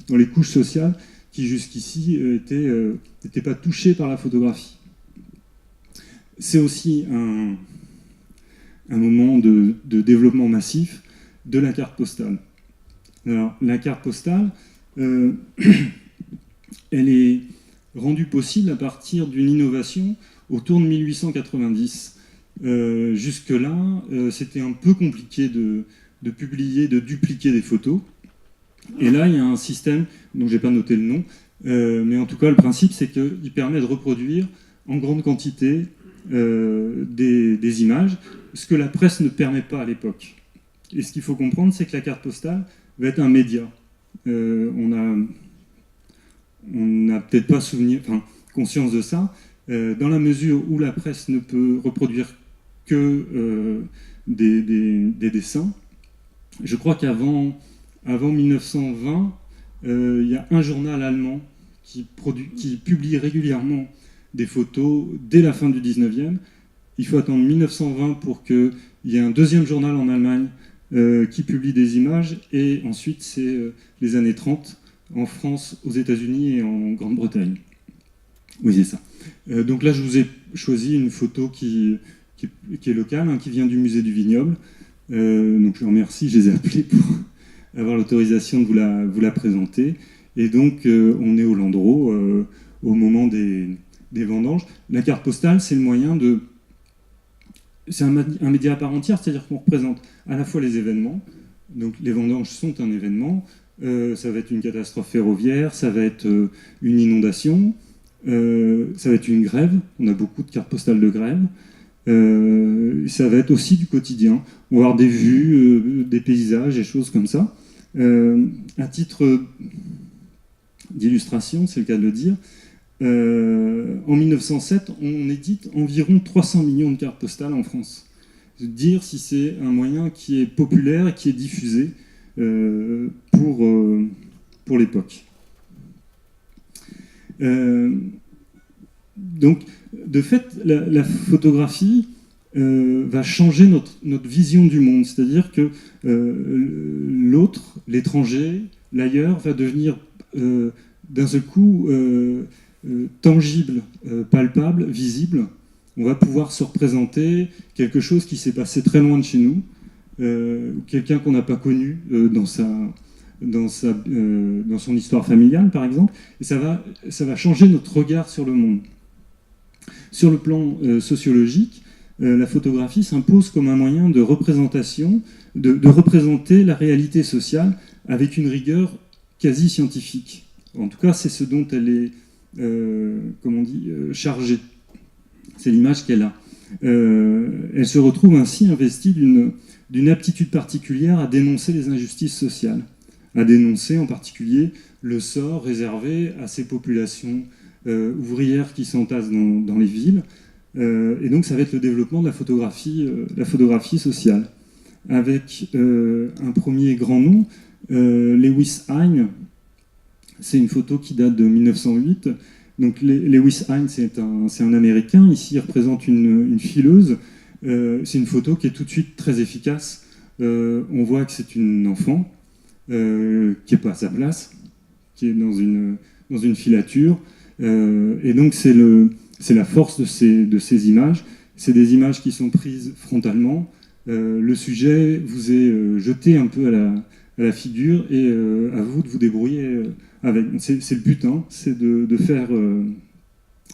dans les couches sociales qui jusqu'ici n'étaient pas touchées par la photographie. C'est aussi un moment de développement massif de la carte postale. Alors, la carte postale, elle est rendue possible à partir d'une innovation autour de 1890. Jusque-là, c'était un peu compliqué de publier, de dupliquer des photos. Et là, il y a un système, dont je n'ai pas noté le nom, mais en tout cas, le principe, c'est qu'il permet de reproduire en grande quantité des images, ce que la presse ne permet pas à l'époque. Et ce qu'il faut comprendre, c'est que la carte postale va être un média. On n'a peut-être pas conscience de ça, dans la mesure où la presse ne peut reproduire que des dessins. Je crois qu'avant 1920, il y a un journal allemand qui publie régulièrement des photos dès la fin du 19e. Il faut attendre 1920 pour qu'il y ait un deuxième journal en Allemagne qui publie des images, et ensuite c'est les années 30 en France, aux États-Unis et en Grande-Bretagne. Oui, c'est ça. Donc là, je vous ai choisi une photo qui est locale, qui vient du musée du Vignoble. Donc je vous remercie, je les ai appelés pour avoir l'autorisation de vous la présenter. Et donc on est au Landreau, au moment des vendanges. La carte postale, c'est le moyen de... C'est un média à part entière, c'est-à-dire qu'on représente à la fois les événements. Donc les vendanges sont un événement. Ça va être une catastrophe ferroviaire, ça va être une inondation, ça va être une grève. On a beaucoup de cartes postales de grève. Ça va être aussi du quotidien. On va avoir des vues, des paysages, des choses comme ça. À titre d'illustration, c'est le cas de le dire, en 1907, on édite environ 300 millions de cartes postales en France. Dire si c'est un moyen qui est populaire et qui est diffusé pour l'époque. Donc, de fait, la photographie va changer notre vision du monde. C'est-à-dire que l'autre, l'étranger, l'ailleurs, va devenir d'un seul coup tangible, palpable, visible. On va pouvoir se représenter quelque chose qui s'est passé très loin de chez nous, quelqu'un qu'on n'a pas connu dans dans son histoire familiale, par exemple, et ça va changer notre regard sur le monde. Sur le plan sociologique, la photographie s'impose comme un moyen de représentation, de représenter la réalité sociale avec une rigueur quasi scientifique. En tout cas, c'est ce dont elle est, chargée. C'est l'image qu'elle a. Elle se retrouve ainsi investie d'une aptitude particulière à dénoncer les injustices sociales, à dénoncer en particulier le sort réservé à ces populations ouvrières qui s'entassent dans les villes. Et donc ça va être le développement de la photographie sociale. Avec un premier grand nom, Lewis Hine. C'est une photo qui date de 1908. Donc Lewis Hine, c'est un Américain. Ici, il représente une fileuse. C'est une photo qui est tout de suite très efficace. On voit que c'est une enfant qui n'est pas à sa place, qui est dans une filature. Et donc c'est la force de ces images. C'est des images qui sont prises frontalement. Le sujet vous est jeté un peu à la figure et à vous de vous débrouiller avec. C'est le but, hein, c'est de faire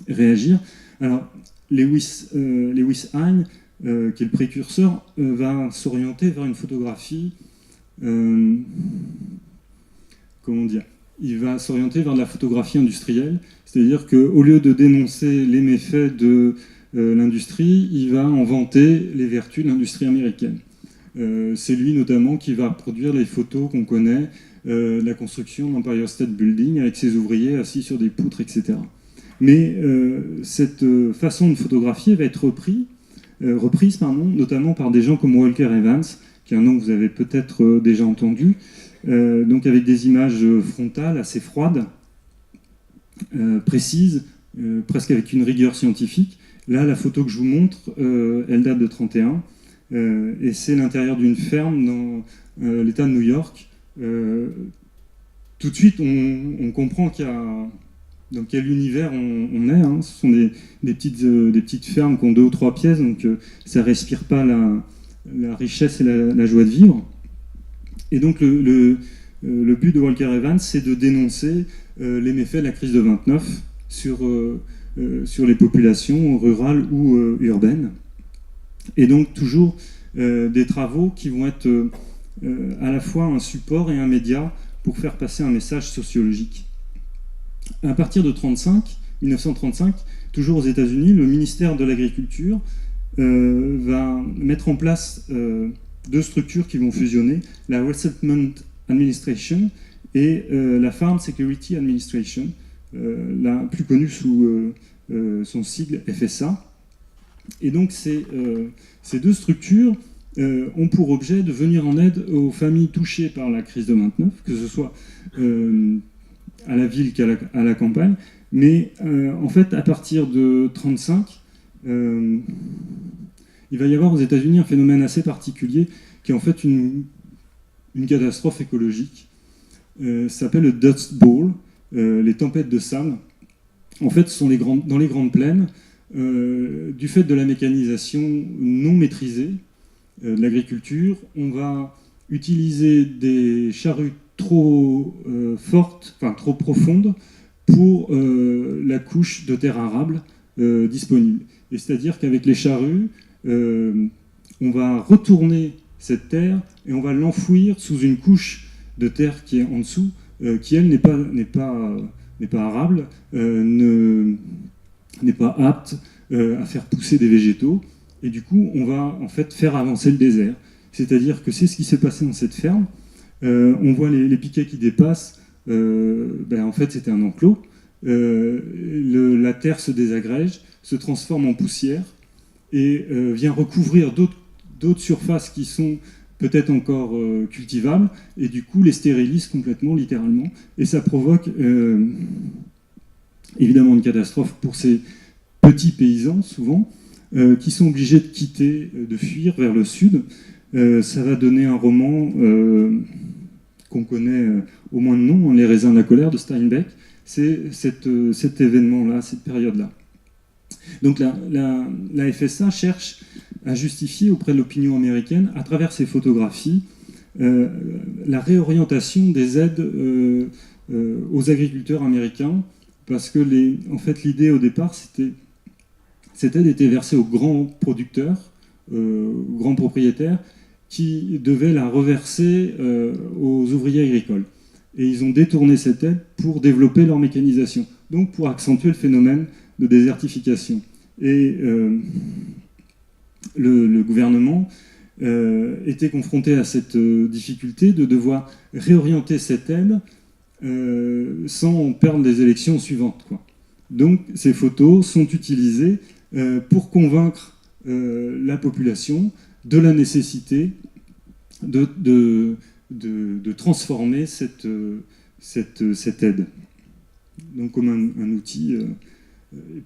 réagir. Alors, Lewis Hine, qui est le précurseur, va s'orienter vers une photographie. Comment dire ? Il va s'orienter vers de la photographie industrielle, c'est-à-dire qu'au lieu de dénoncer les méfaits de l'industrie, il va en vanter les vertus de l'industrie américaine. C'est lui notamment qui va produire les photos qu'on connaît de la construction de l'Empire State Building avec ses ouvriers assis sur des poutres, etc. Mais cette façon de photographier va être reprise, notamment par des gens comme Walker Evans, qui est un nom que vous avez peut-être déjà entendu, donc avec des images frontales assez froides, précises, presque avec une rigueur scientifique. Là, la photo que je vous montre, elle date de 1931, et c'est l'intérieur d'une ferme dans l'État de New York. Tout de suite, on comprend dans quel univers on est. Hein. Ce sont des petites fermes qui ont 2 ou 3 pièces, donc ça ne respire pas la richesse et la joie de vivre. Et donc le but de Walker Evans, c'est de dénoncer les méfaits de la crise de 29 sur les populations rurales ou urbaines. Et donc toujours des travaux qui vont être à la fois un support et un média pour faire passer un message sociologique. À partir de 1935, toujours aux États-Unis, le ministère de l'Agriculture va mettre en place 2 structures qui vont fusionner, la Resettlement Administration et la Farm Security Administration, la plus connue sous son sigle FSA. Et donc ces 2 structures ont pour objet de venir en aide aux familles touchées par la crise de 29, que ce soit à la ville qu'à la campagne. Mais en fait, à partir de 1935, il va y avoir aux États-Unis un phénomène assez particulier qui est en fait une catastrophe écologique. Ça s'appelle le Dust Bowl, les tempêtes de sable. En fait, ce sont dans les grandes plaines, du fait de la mécanisation non maîtrisée de l'agriculture, on va utiliser des charrues trop fortes, enfin trop profondes, pour la couche de terre arable disponible. Et c'est-à-dire qu'avec les charrues, on va retourner cette terre et on va l'enfouir sous une couche de terre qui est en dessous, qui elle n'est pas arable, n'est pas apte à faire pousser des végétaux. Et du coup, on va en fait faire avancer le désert. C'est-à-dire que c'est ce qui s'est passé dans cette ferme. On voit les piquets qui dépassent. En fait, c'était un enclos. La terre se désagrège, se transforme en poussière et vient recouvrir d'autres surfaces qui sont peut-être encore cultivables, et du coup les stérilise complètement, littéralement. Et ça provoque évidemment une catastrophe pour ces petits paysans, souvent, qui sont obligés de quitter, de fuir vers le sud. Ça va donner un roman qu'on connaît au moins de nom, Les raisins de la colère de Steinbeck. C'est cet événement-là, cette période-là. Donc la FSA cherche à justifier auprès de l'opinion américaine, à travers ses photographies, la réorientation des aides aux agriculteurs américains, parce que en fait, l'idée au départ, cette aide était versée aux grands producteurs, aux grands propriétaires, qui devaient la reverser aux ouvriers agricoles. Et ils ont détourné cette aide pour développer leur mécanisation, donc pour accentuer le phénomène de désertification. Et le gouvernement était confronté à cette difficulté de devoir réorienter cette aide sans perdre les élections suivantes, quoi. Donc ces photos sont utilisées pour convaincre la population de la nécessité de transformer cette aide, donc comme un outil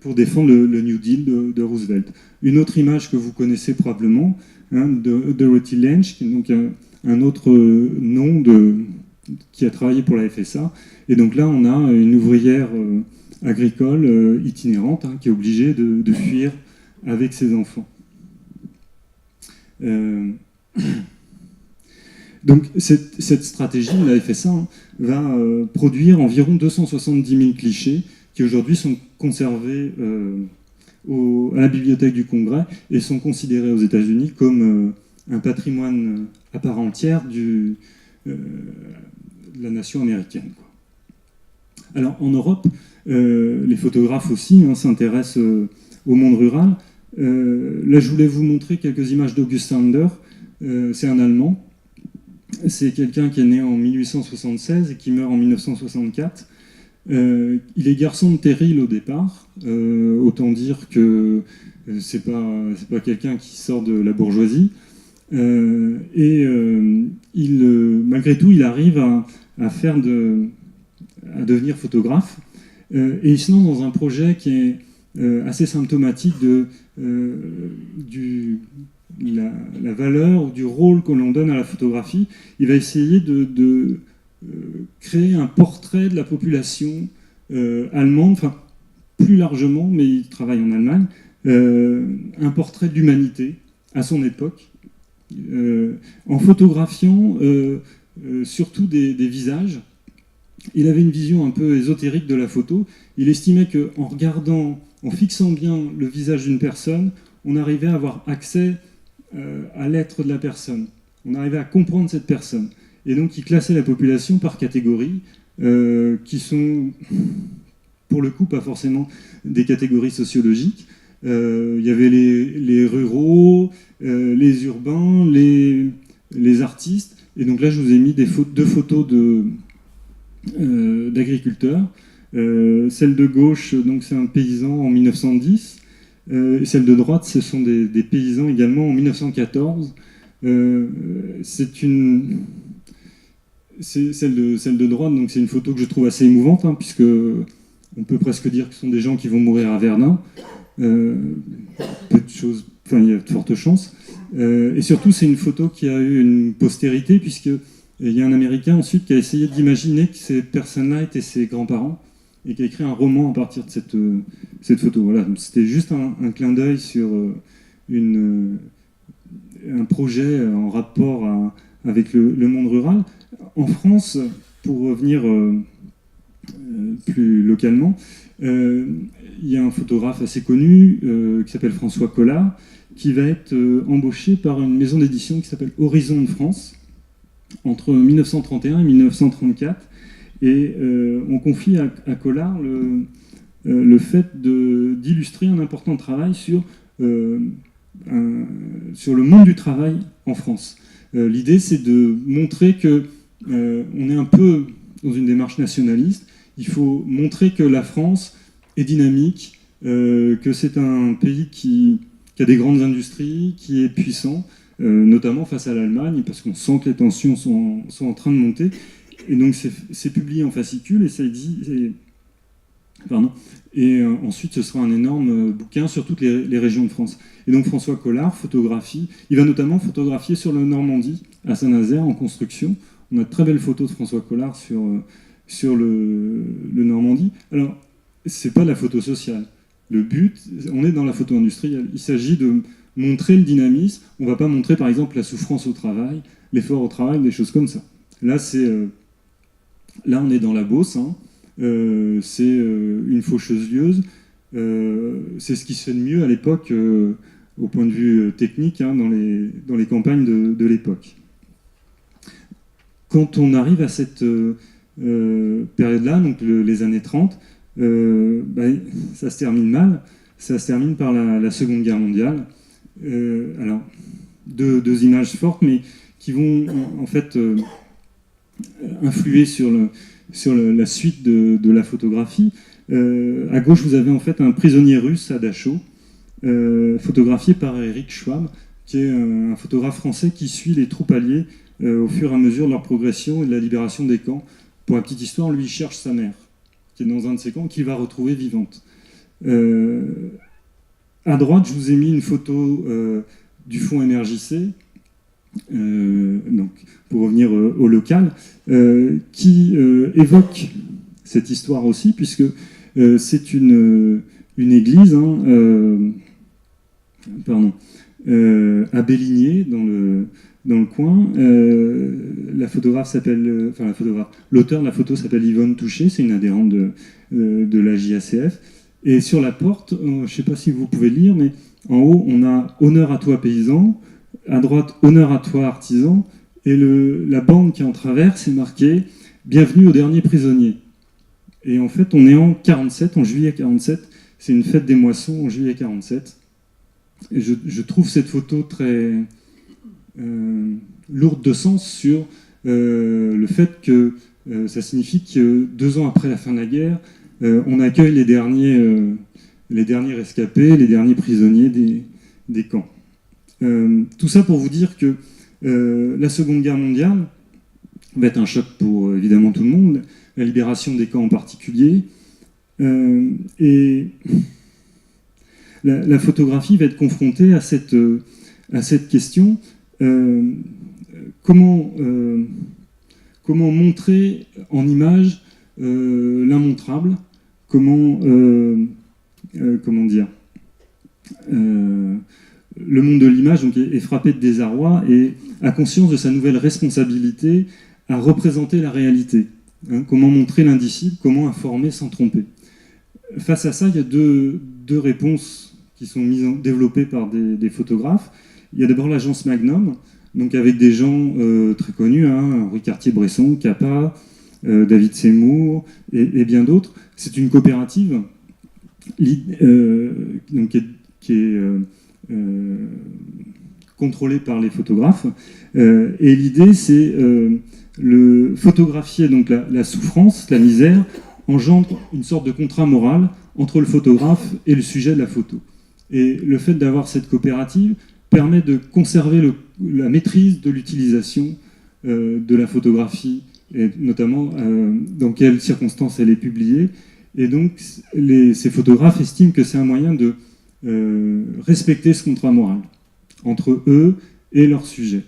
pour défendre le New Deal de Roosevelt. Une autre image que vous connaissez probablement, hein, de Dorothy Lange, qui est donc un autre nom qui a travaillé pour la FSA. Et donc là, on a une ouvrière agricole itinérante, hein, qui est obligée de fuir avec ses enfants. Donc cette stratégie, la FSA, hein, va produire environ 270 000 clichés qui aujourd'hui sont conservés à la bibliothèque du Congrès et sont considérés aux États-Unis comme un patrimoine à part entière de la nation américaine, quoi. Alors en Europe, les photographes aussi, hein, s'intéressent au monde rural. Là, je voulais vous montrer quelques images d'August Sander. C'est un Allemand. C'est quelqu'un qui est né en 1876 et qui meurt en 1964. Il est garçon de terril au départ. Autant dire que c'est pas quelqu'un qui sort de la bourgeoisie. Malgré tout, il arrive à devenir photographe. Et il se lance dans un projet qui est assez symptomatique de la valeur ou du rôle que l'on donne à la photographie. Il va essayer de créer un portrait de la population allemande, enfin plus largement, mais il travaille en Allemagne, un portrait de l'humanité à son époque, en photographiant surtout des visages. Il avait une vision un peu ésotérique de la photo. Il estimait qu'en regardant, en fixant bien le visage d'une personne, on arrivait à avoir accès à l'être de la personne. On arrivait à comprendre cette personne. Et donc il classait la population par catégories qui sont, pour le coup, pas forcément des catégories sociologiques. Il y avait les ruraux, les urbains, les artistes. Et donc là, je vous ai mis deux photos d'agriculteurs. Celle de gauche, donc c'est un paysan en 1910. Et celle de droite, ce sont des paysans également en 1914. Celle de droite, donc c'est une photo que je trouve assez émouvante, hein, puisque on peut presque dire que ce sont des gens qui vont mourir à Verdun. Il y a de fortes chances. Et surtout, c'est une photo qui a eu une postérité, puisqu'il y a un Américain ensuite qui a essayé d'imaginer que ces personnes-là étaient ses grands-parents, et qui a écrit un roman à partir de cette photo. Voilà, c'était juste un clin d'œil sur un projet en rapport avec le monde rural. En France, pour revenir plus localement, il y a un photographe assez connu qui s'appelle François Collard, qui va être embauché par une maison d'édition qui s'appelle Horizon de France, entre 1931 et 1934. Et on confie à Collard le fait d'illustrer un important travail sur le monde du travail en France. L'idée, c'est de montrer que on est un peu dans une démarche nationaliste. Il faut montrer que la France est dynamique, que c'est un pays qui a des grandes industries, qui est puissant, notamment face à l'Allemagne, parce qu'on sent que les tensions sont en train de monter. Et donc c'est publié en fascicule et ça dit. Ensuite, ce sera un énorme bouquin sur toutes les régions de France. Et donc François Collard photographie. Il va notamment photographier sur le Normandie, à Saint-Nazaire, en construction. On a de très belles photos de François Collard sur le Normandie. Alors, c'est pas de la photo sociale. Le but, on est dans la photo industrielle. Il s'agit de montrer le dynamisme. On ne va pas montrer, par exemple, la souffrance au travail, l'effort au travail, des choses comme ça. Là, là on est dans la Beauce, hein. C'est une faucheuse-lieuse. C'est ce qui se fait de mieux à l'époque, au point de vue technique, hein, dans les campagnes de l'époque. Quand on arrive à cette période-là, donc les années 30, ça se termine mal. Ça se termine par la Seconde Guerre mondiale. Alors, deux images fortes, mais qui vont en fait influer sur la suite de la photographie. À gauche, vous avez en fait un prisonnier russe à Dachau, photographié par Eric Schwab, qui est un photographe français qui suit les troupes alliées au fur et à mesure de leur progression et de la libération des camps. Pour la petite histoire, lui, il cherche sa mère, qui est dans un de ces camps, qu'il va retrouver vivante. À droite, je vous ai mis une photo du fonds MRJC, donc, pour revenir au local, qui évoque cette histoire aussi, puisque c'est une église, hein, à Béligné, dans le coin. L'auteur de la photo s'appelle Yvonne Touché, c'est une adhérente de la JACF. Et sur la porte, je ne sais pas si vous pouvez lire, mais en haut, on a « Honneur à toi, paysan », à droite « Honneur à toi, artisan », et la bande qui en traverse, c'est marqué « Bienvenue aux derniers prisonniers ». Et en fait, on est en 47, en juillet 47, c'est une fête des moissons en juillet 47. Et je trouve cette photo très lourde de sens sur le fait que ça signifie que 2 ans après la fin de la guerre, on accueille les derniers rescapés, les derniers prisonniers des camps. Tout ça pour vous dire que la Seconde Guerre mondiale va être un choc pour évidemment tout le monde, la libération des camps en particulier, et la photographie va être confrontée à cette question. Comment montrer en image l'immontrable, comment dire, le monde de l'image donc, est frappé de désarroi et a conscience de sa nouvelle responsabilité à représenter la réalité. Hein, comment montrer l'indicible, comment informer sans tromper. Face à ça, il y a deux réponses qui sont développées par des photographes. Il y a d'abord l'agence Magnum, donc avec des gens très connus, hein, Henri Cartier-Bresson, Capa, David Seymour et bien d'autres. C'est une coopérative donc, qui est contrôlée par les photographes. Et l'idée, c'est photographier donc, la souffrance, la misère, engendre une sorte de contrat moral entre le photographe et le sujet de la photo. Et le fait d'avoir cette coopérative permet de conserver la maîtrise de l'utilisation de la photographie, et notamment dans quelles circonstances elle est publiée. Et donc, ces photographes estiment que c'est un moyen de respecter ce contrat moral entre eux et leur sujet.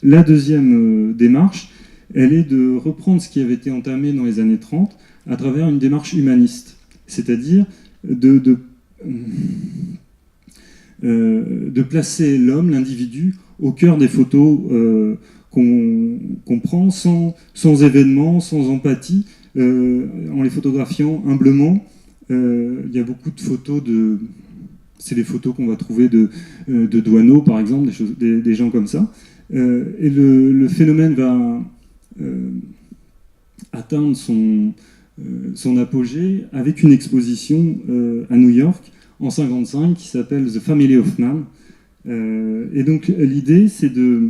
La deuxième démarche, elle est de reprendre ce qui avait été entamé dans les années 30 à travers une démarche humaniste, c'est-à-dire de placer l'homme, l'individu, au cœur des photos qu'on prend sans événement, sans empathie, en les photographiant humblement. Il y a beaucoup de photos c'est des photos qu'on va trouver de Douaneau, par exemple, des gens comme ça. Et le phénomène va atteindre son apogée avec une exposition à New York en 1955 qui s'appelle The Family of Man. Et donc l'idée, c'est de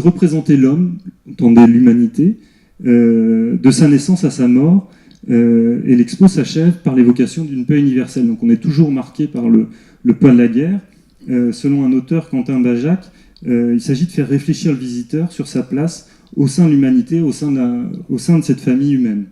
représenter l'homme, entendez l'humanité, de sa naissance à sa mort, et l'expo s'achève par l'évocation d'une paix universelle. Donc on est toujours marqué par le poids de la guerre. Selon un auteur, Quentin Bajac, il s'agit de faire réfléchir le visiteur sur sa place au sein de l'humanité, au sein de cette famille humaine.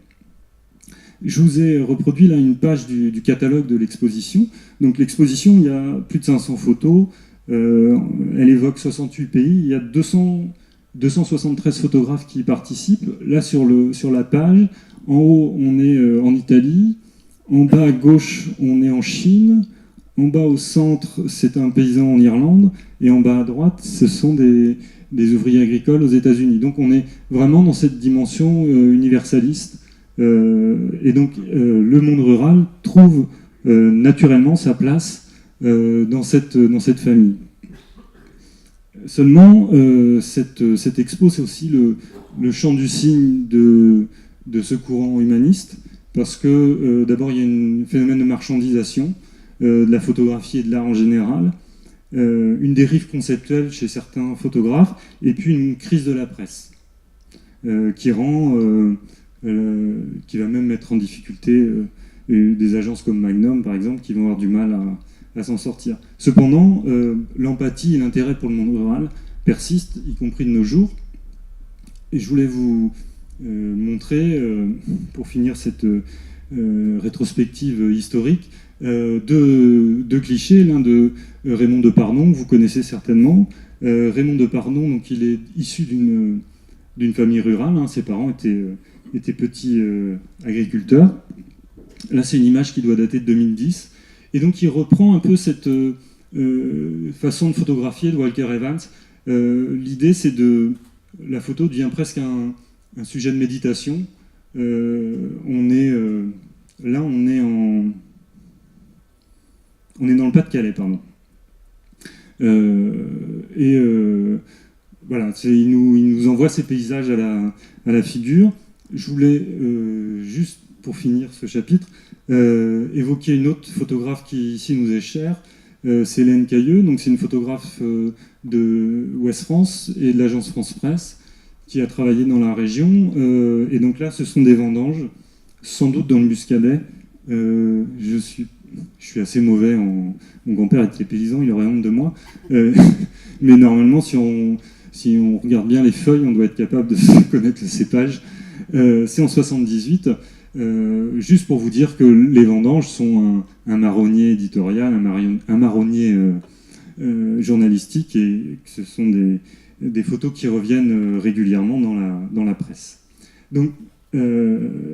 Je vous ai reproduit là une page du catalogue de l'exposition. Donc l'exposition, il y a plus de 500 photos, elle évoque 68 pays, il y a 273 photographes qui y participent. Là sur la page, en haut on est en Italie, en bas à gauche on est en Chine, en bas au centre, c'est un paysan en Irlande, et en bas à droite, ce sont des ouvriers agricoles aux États-Unis. Donc on est vraiment dans cette dimension universaliste. Et donc le monde rural trouve naturellement sa place dans cette famille. Seulement, cette expo, c'est aussi le champ du signe de ce courant humaniste, parce que d'abord, il y a un phénomène de marchandisation de la photographie et de l'art en général, une dérive conceptuelle chez certains photographes, et puis une crise de la presse qui va même mettre en difficulté des agences comme Magnum, par exemple, qui vont avoir du mal à s'en sortir. Cependant, l'empathie et l'intérêt pour le monde rural persistent, y compris de nos jours. Et je voulais vous montrer, pour finir cette rétrospective historique, deux clichés. L'un de Raymond Depardon, que vous connaissez certainement. Raymond Depardon, donc, il est issu d'une famille rurale. Ses parents étaient petits agriculteurs. Là, c'est une image qui doit dater de 2010. Et donc, il reprend un peu cette façon de photographier de Walker Evans. L'idée, c'est la photo devient presque un sujet de méditation. On est dans le Pas-de-Calais, pardon. Voilà, il nous envoie ces paysages à la figure. Je voulais juste, pour finir ce chapitre, évoquer une autre photographe qui ici nous est chère, c'est Hélène Cailleux. Donc c'est une photographe de Ouest France et de l'agence France Presse qui a travaillé dans la région. Et donc là, ce sont des vendanges, sans doute dans le Muscadet. Je suis assez mauvais. Mon grand-père était paysan, il aurait honte de moi. Mais normalement, si on regarde bien les feuilles, on doit être capable de connaître le cépage. C'est en 78. Juste pour vous dire que les vendanges sont un marronnier éditorial, un marronnier journalistique, et que ce sont des photos qui reviennent régulièrement dans la presse. Donc,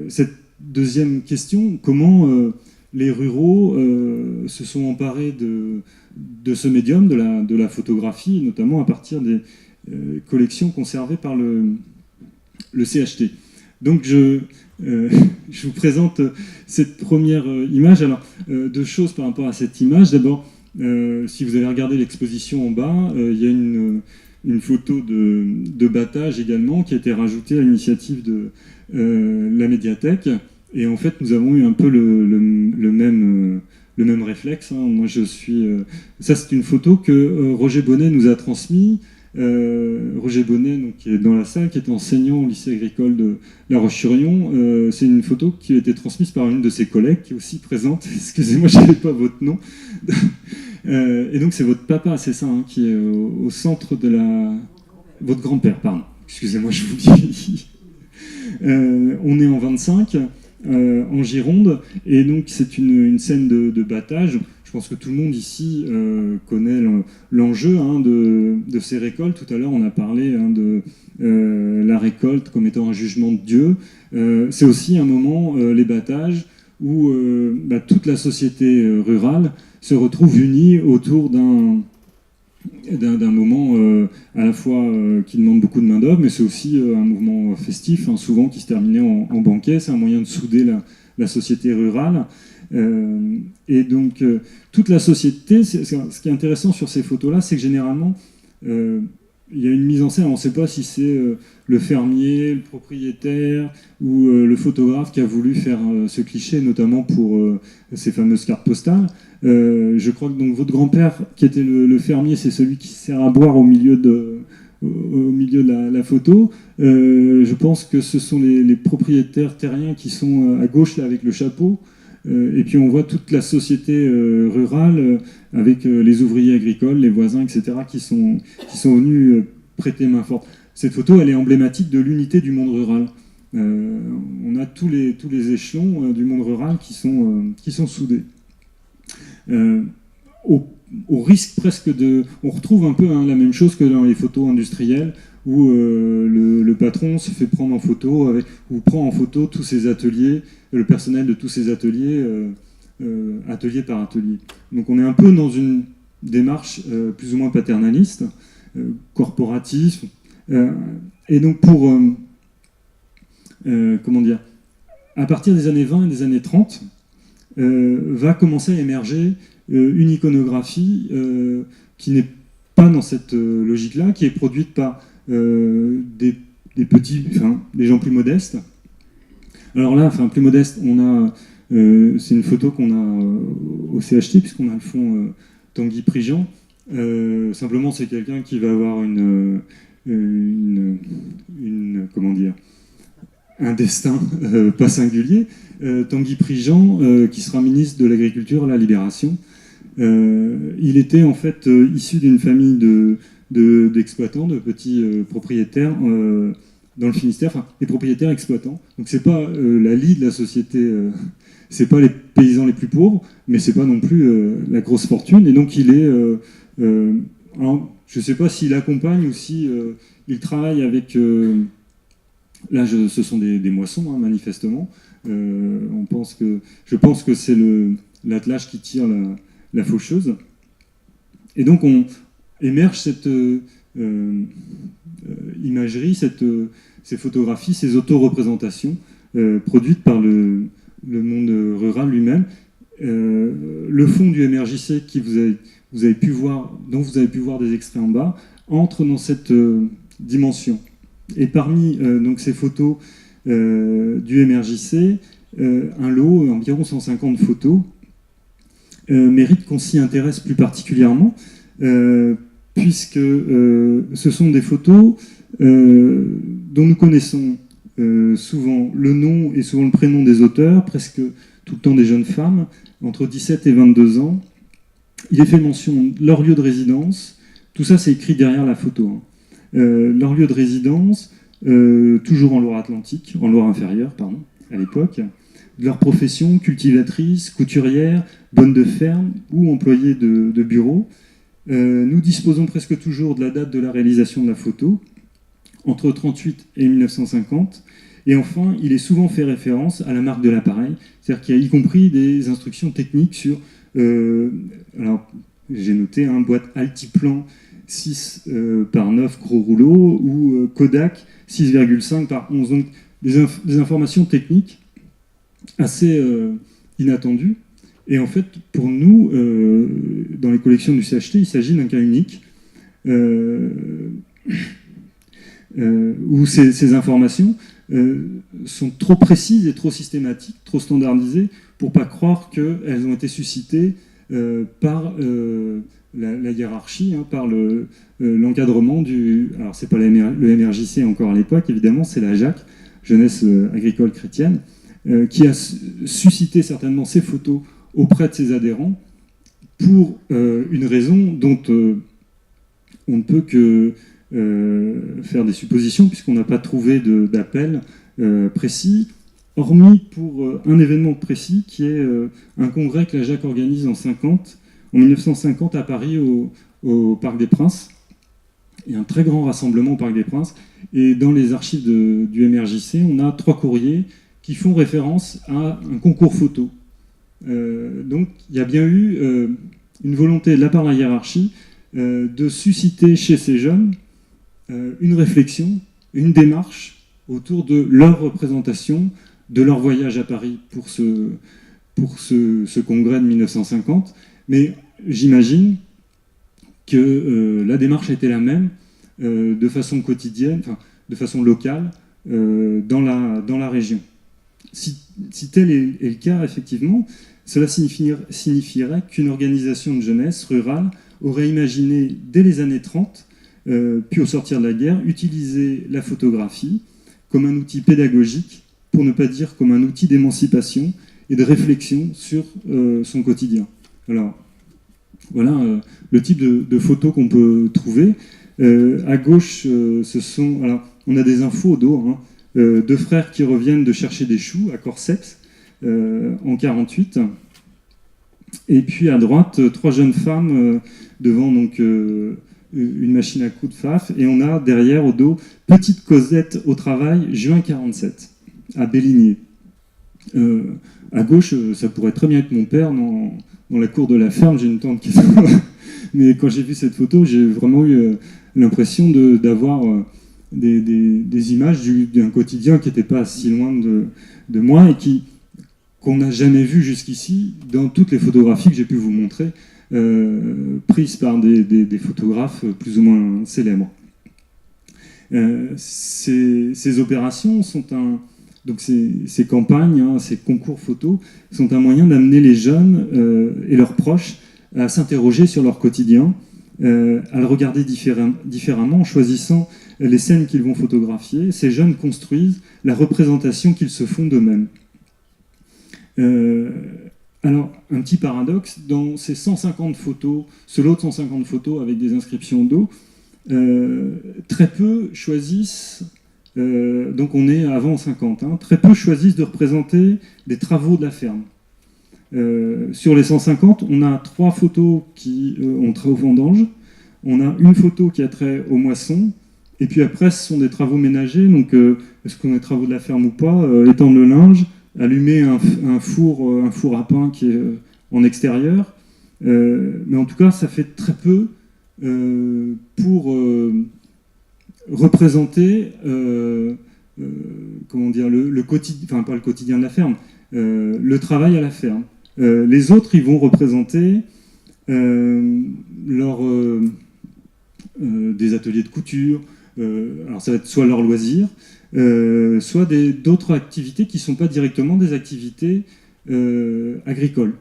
cette deuxième question, comment les ruraux se sont emparés de ce médium, de la photographie, notamment à partir des collections conservées par le CHT. Donc je vous présente cette première image. Alors, deux choses par rapport à cette image. D'abord, si vous avez regardé l'exposition en bas, il y a une photo de battage également qui a été rajoutée à l'initiative de la médiathèque. Et en fait, nous avons eu un peu le même réflexe. Moi, ça, c'est une photo que Roger Bonnet nous a transmise. Roger Bonnet, donc, qui est dans la salle, qui est enseignant au lycée agricole de La Roche-sur-Yon. C'est une photo qui a été transmise par une de ses collègues, qui est aussi présente. Excusez-moi, je n'avais pas votre nom. Et donc, c'est votre papa, c'est ça, qui est au centre de votre grand-père, pardon. Excusez-moi, je vous dis. On est en 25, en Gironde, et donc c'est une scène de battage. Je pense que tout le monde ici connaît l'enjeu de ces récoltes. Tout à l'heure, on a parlé de la récolte comme étant un jugement de Dieu. C'est aussi un moment, les battages, où toute la société rurale se retrouve unie autour d'un moment à la fois qui demande beaucoup de main-d'œuvre, mais c'est aussi un mouvement festif, souvent qui se terminait en banquet. C'est un moyen de souder la société rurale. Et donc, toute la société, ce qui est intéressant sur ces photos-là, c'est que généralement, il y a une mise en scène. On ne sait pas si c'est le fermier, le propriétaire ou le photographe qui a voulu faire ce cliché, notamment pour ces fameuses cartes postales. Je crois que donc, votre grand-père, qui était le fermier, c'est celui qui sert à boire au milieu de la photo. Je pense que ce sont les propriétaires terriens qui sont à gauche, là, avec le chapeau. Et puis on voit toute la société rurale avec les ouvriers agricoles, les voisins, etc., qui sont venus prêter main forte. Cette photo, elle est emblématique de l'unité du monde rural. On a tous les échelons du monde rural qui sont soudés. Au risque presque on retrouve un peu la même chose que dans les photos industrielles, où le patron se fait prendre en photo ou prend en photo tous ses ateliers, le personnel de tous ces ateliers atelier par atelier. Donc on est un peu dans une démarche plus ou moins paternaliste, corporatisme, et donc pour, comment dire, à partir des années 20 et des années 30, va commencer à émerger une iconographie qui n'est pas dans cette logique-là, qui est produite par des petits, enfin, des gens plus modestes. Alors là, enfin plus modeste, on a, c'est une photo qu'on a au CHT puisqu'on a le fond Tanguy Prigent. Simplement, c'est quelqu'un qui va avoir comment dire, un destin pas singulier. Tanguy Prigent, qui sera ministre de l'Agriculture à la Libération. Il était en fait issu d'une famille d'exploitants, de petits propriétaires dans le Finistère, enfin des propriétaires exploitants. Donc c'est pas la lie de la société, c'est pas les paysans les plus pauvres, mais c'est pas non plus la grosse fortune. Et donc il est, alors, je sais pas s'il accompagne ou si il travaille avec. Là, ce sont des moissons, hein, manifestement. Je pense que c'est l'attelage qui tire la faucheuse. Et donc on émerge cette imagerie, ces photographies, ces auto-représentations produites par le monde rural lui-même. Le fond du MRJC dont vous avez pu voir des extraits en bas, entre dans cette dimension. Et parmi donc ces photos du MRJC, un lot, environ 150 photos, mérite qu'on s'y intéresse plus particulièrement, puisque ce sont des photos dont nous connaissons souvent le nom et souvent le prénom des auteurs, presque tout le temps des jeunes femmes, entre 17 et 22 ans. Il est fait mention de leur lieu de résidence, tout ça c'est écrit derrière la photo, hein. Leur lieu de résidence, toujours en Loire-Atlantique, en Loire-Inférieure, pardon, à l'époque, de leur profession, cultivatrice, couturière, bonne de ferme ou employée de bureau. Nous disposons presque toujours de la date de la réalisation de la photo, entre 1938 et 1950. Et enfin, il est souvent fait référence à la marque de l'appareil, c'est-à-dire qu'il y a y compris des instructions techniques sur... alors, j'ai noté un boîte Altiplan 6 par 9 gros rouleaux ou Kodak 6,5 par 11. Donc des informations techniques assez inattendues. Et en fait, pour nous, dans les collections du CHT, il s'agit d'un cas unique où ces informations sont trop précises et trop systématiques, trop standardisées, pour ne pas croire qu'elles ont été suscitées par la hiérarchie, hein, par l'encadrement du... Alors, c'est pas le MRJC encore à l'époque, évidemment, c'est la JAC, Jeunesse agricole chrétienne, qui a suscité certainement ces photos auprès de ses adhérents pour une raison dont on ne peut que faire des suppositions, puisqu'on n'a pas trouvé d'appel précis, hormis pour un événement précis qui est un congrès que la JAC organise en 1950 à Paris au Parc des Princes. Il y a un très grand rassemblement au Parc des Princes, et dans les archives du MRJC, on a 3 courriers qui font référence à un concours photo. Donc il y a bien eu une volonté de la part de la hiérarchie de susciter chez ces jeunes une réflexion, une démarche autour de leur représentation, de leur voyage à Paris pour ce congrès de 1950. Mais j'imagine que la démarche était la même de façon quotidienne, enfin, de façon locale, dans la région. Si tel est le cas, effectivement, cela signifierait qu'une organisation de jeunesse rurale aurait imaginé, dès les années 30, puis au sortir de la guerre, utiliser la photographie comme un outil pédagogique, pour ne pas dire comme un outil d'émancipation et de réflexion sur son quotidien. Alors, voilà le type de photos qu'on peut trouver. À gauche, alors, on a des infos au dos, hein, 2 frères qui reviennent de chercher des choux à Corseps en 48. Et puis à droite, 3 jeunes femmes devant donc une machine à coudre Pfaff. Et on a derrière au dos Petite Cosette au travail, juin 47, à Béligné. À gauche, ça pourrait très bien être mon père dans la cour de la ferme. J'ai une tante qui est mais quand j'ai vu cette photo, j'ai vraiment eu l'impression d'avoir des images d'un quotidien qui n'était pas si loin de moi et qu'on n'a jamais vu jusqu'ici dans toutes les photographies que j'ai pu vous montrer, prises par des photographes plus ou moins célèbres. Ces opérations sont donc ces campagnes, hein, ces concours photos, sont un moyen d'amener les jeunes et leurs proches à s'interroger sur leur quotidien, à le regarder différemment en choisissant les scènes qu'ils vont photographier. Ces jeunes construisent la représentation qu'ils se font d'eux-mêmes. Alors, un petit paradoxe, dans ces 150 photos, ce lot de 150 photos avec des inscriptions d'eau, très peu choisissent, donc on est avant 50, hein, très peu choisissent de représenter des travaux de la ferme. Sur les 150, on a 3 photos qui ont trait aux vendanges, on a une photo qui a trait aux moissons, et puis après ce sont des travaux ménagers, donc est-ce qu'on est travaux de la ferme ou pas, étendre le linge, allumer un four à pain qui est en extérieur, mais en tout cas ça fait très peu pour représenter comment dire, le quotidien, enfin pas le quotidien de la ferme, le travail à la ferme. Les autres, ils vont représenter des ateliers de couture, alors ça va être soit leur loisir, soit d'autres activités qui ne sont pas directement des activités agricoles.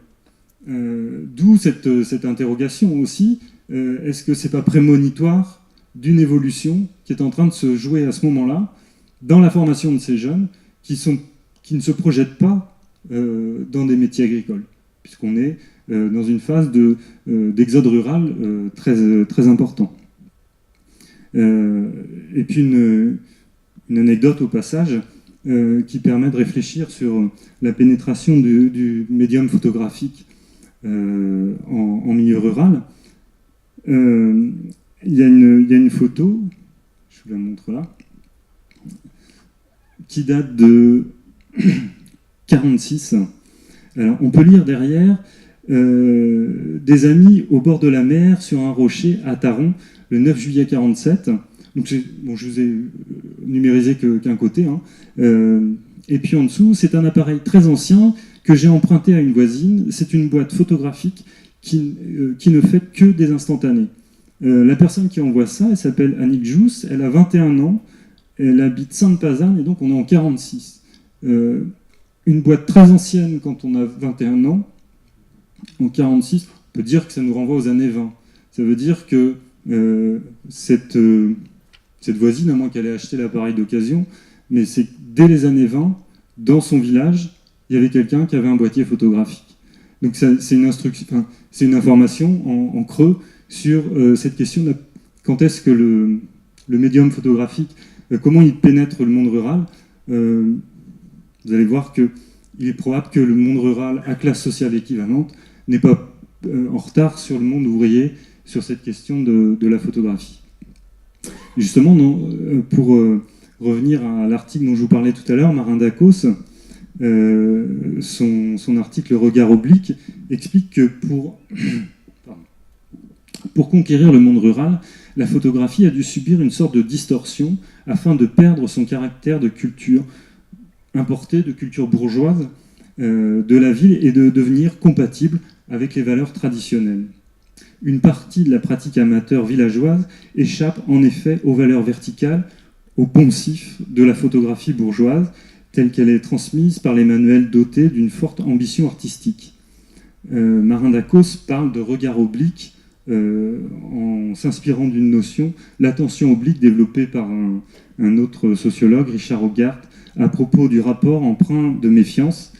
D'où cette interrogation aussi, est-ce que ce n'est pas prémonitoire d'une évolution qui est en train de se jouer à ce moment-là dans la formation de ces jeunes qui ne se projettent pas dans des métiers agricoles, puisqu'on est dans une phase d'exode rural très important. Et puis une anecdote au passage qui permet de réfléchir sur la pénétration du médium photographique en milieu rural. Il y a une photo, je vous la montre là, qui date de 46. Alors, on peut lire derrière des amis au bord de la mer sur un rocher à Taron le 9 juillet 47. Donc, je vous ai numérisé qu'un côté. Hein. Et puis en dessous, c'est un appareil très ancien que j'ai emprunté à une voisine. C'est une boîte photographique qui ne fait que des instantanés. La personne qui envoie ça, elle s'appelle Annick Jousse, elle a 21 ans, elle habite Sainte-Pazanne et donc on est en 46. Une boîte très ancienne quand on a 21 ans, en 46, on peut dire que ça nous renvoie aux années 20. Ça veut dire que cette voisine, à moins qu'elle ait acheté l'appareil d'occasion, mais c'est dès les années 20, dans son village, il y avait quelqu'un qui avait un boîtier photographique. Donc c'est une information en creux sur cette question de quand est-ce que le médium photographique, comment il pénètre le monde rural. Vous allez voir qu'il est probable que le monde rural à classe sociale équivalente n'est pas en retard sur le monde ouvrier sur cette question de la photographie. Justement, pour revenir à l'article dont je vous parlais tout à l'heure, Marin Dacos, son article Regard oblique explique que pour conquérir le monde rural, la photographie a dû subir une sorte de distorsion afin de perdre son caractère de culture importée, de culture bourgeoise de la ville et de devenir compatible avec les valeurs traditionnelles. Une partie de la pratique amateur villageoise échappe en effet aux valeurs verticales, au poncif de la photographie bourgeoise, telle qu'elle est transmise par les manuels dotés d'une forte ambition artistique. Marin Dacos parle de regard oblique en s'inspirant d'une notion, l'attention oblique développée par un autre sociologue, Richard Hogarth, à propos du rapport empreint de méfiance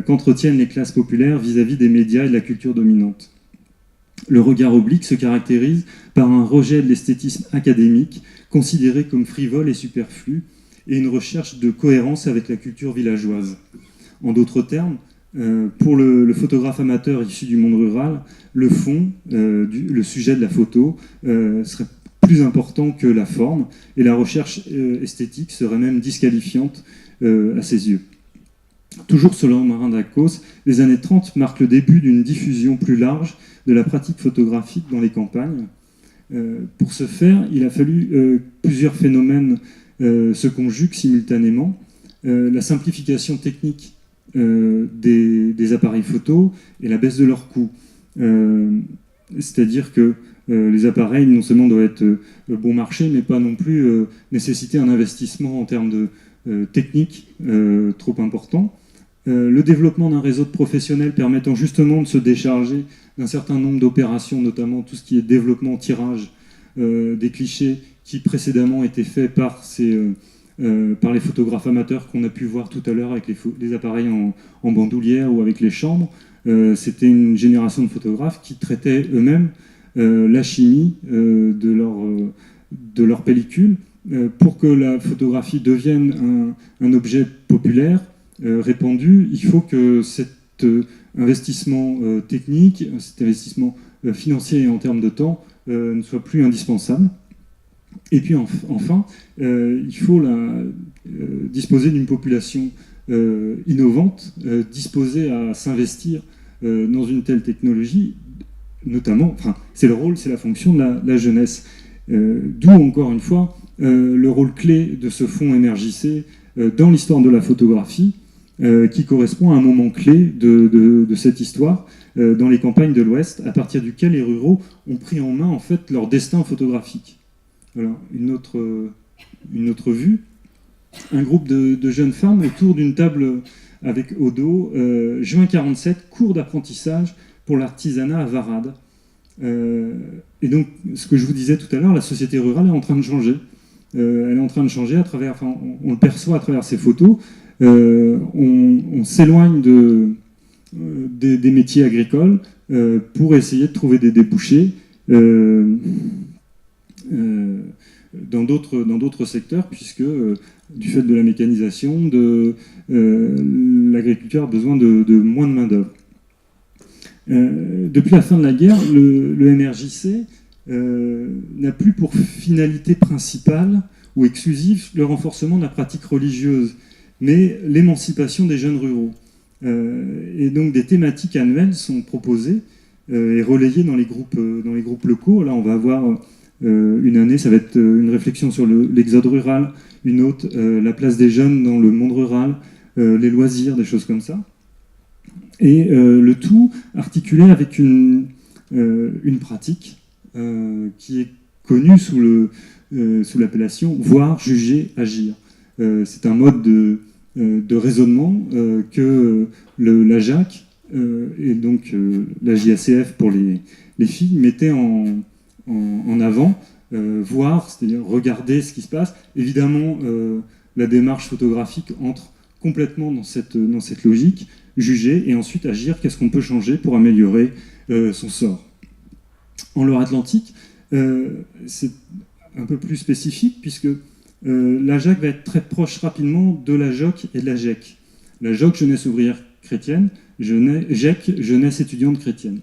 qu'entretiennent les classes populaires vis-à-vis des médias et de la culture dominante. Le regard oblique se caractérise par un rejet de l'esthétisme académique, considéré comme frivole et superflu, et une recherche de cohérence avec la culture villageoise. En d'autres termes, pour le photographe amateur issu du monde rural, le fond, le sujet de la photo, serait plus important que la forme, et la recherche esthétique serait même disqualifiante à ses yeux. Toujours selon Marin Dacos, les années 30 marquent le début d'une diffusion plus large de la pratique photographique dans les campagnes. Pour ce faire, il a fallu plusieurs phénomènes se conjuguent simultanément. La simplification technique des appareils photo et la baisse de leurs coûts. C'est-à-dire que les appareils non seulement doivent être bon marché, mais pas non plus nécessiter un investissement en termes de technique trop important. Le développement d'un réseau de professionnels permettant justement de se décharger d'un certain nombre d'opérations, notamment tout ce qui est développement, tirage des clichés qui précédemment étaient faits par les photographes amateurs qu'on a pu voir tout à l'heure avec les appareils en bandoulière ou avec les chambres. C'était une génération de photographes qui traitaient eux-mêmes la chimie de leur pellicule pour que la photographie devienne un objet populaire, répandu. Il faut que cet investissement technique, cet investissement financier et en termes de temps ne soit plus indispensable. Et puis enfin, il faut disposer d'une population innovante, disposée à s'investir dans une telle technologie, notamment, enfin, c'est le rôle, c'est la fonction de la jeunesse. D'où, encore une fois, le rôle clé de ce fonds MRJC dans l'histoire de la photographie, qui correspond à un moment clé de cette histoire dans les campagnes de l'Ouest, à partir duquel les ruraux ont pris en main en fait leur destin photographique. Voilà, une autre vue. Un groupe de jeunes femmes autour d'une table avec au dos, juin 47, cours d'apprentissage pour l'artisanat à Varade. Et donc, ce que je vous disais tout à l'heure, la société rurale est en train de changer. Elle est en train de changer à travers, enfin, on le perçoit à travers ces photos. On s'éloigne des métiers agricoles pour essayer de trouver des débouchés dans d'autres secteurs, puisque du fait de la mécanisation, l'agriculture a besoin de moins de main-d'œuvre. Depuis la fin de la guerre, le MRJC n'a plus pour finalité principale ou exclusive le renforcement de la pratique religieuse, mais l'émancipation des jeunes ruraux. Et donc des thématiques annuelles sont proposées et relayées dans les groupes locaux. Là, on va avoir une année, ça va être une réflexion sur l'exode rural, une autre, la place des jeunes dans le monde rural, les loisirs, des choses comme ça. Et le tout articulé avec une pratique qui est connue sous l'appellation « voir, juger, agir ». C'est un mode de raisonnement que l'AJAC et donc la JACF pour les filles mettait en avant. Voir, c'est-à-dire regarder ce qui se passe. Évidemment, la démarche photographique entre complètement dans cette logique, juger et ensuite agir, qu'est-ce qu'on peut changer pour améliorer son sort. En Loire-Atlantique, c'est un peu plus spécifique puisque l'AJAC va être très proche rapidement de la JOC et de la GEC. La JOC, Jeunesse ouvrière chrétienne, GEC, Jeunesse étudiante chrétienne.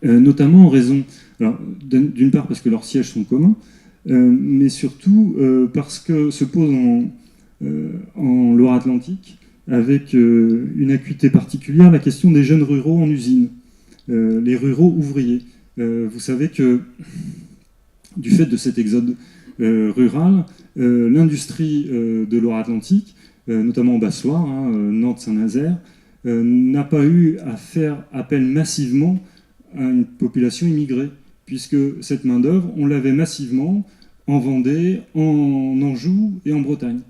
Notamment en raison, d'une part parce que leurs sièges sont communs, mais surtout parce que se pose en Loire-Atlantique, avec une acuité particulière, la question des jeunes ruraux en usine, les ruraux ouvriers. Vous savez que du fait de cet exode rural, l'industrie de Loire-Atlantique, notamment en Basse-Loire, Nantes, Saint-Nazaire, n'a pas eu à faire appel massivement à une population immigrée, puisque cette main-d'œuvre, on l'avait massivement en Vendée, en Anjou et en Bretagne.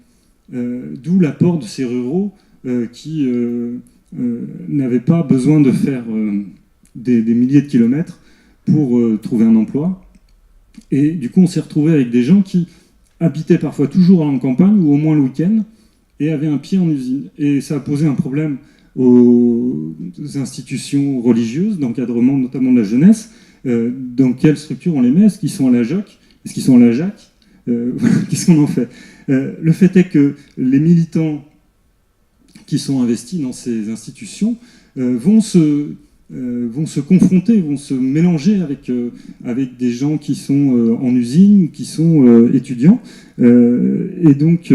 D'où l'apport de ces ruraux qui n'avaient pas besoin de faire des milliers de kilomètres pour trouver un emploi. Et du coup, on s'est retrouvé avec des gens qui habitaient parfois toujours en campagne, ou au moins le week-end, et avaient un pied en usine. Et ça a posé un problème aux institutions religieuses, d'encadrement notamment de la jeunesse. Dans quelle structure on les met? Est-ce qu'ils sont à la JOC? Est-ce qu'ils sont à la JAC? Qu'est-ce qu'on en fait? Le fait est que les militants qui sont investis dans ces institutions vont se vont se confronter, vont se mélanger avec des gens qui sont en usine, qui sont étudiants. Et donc,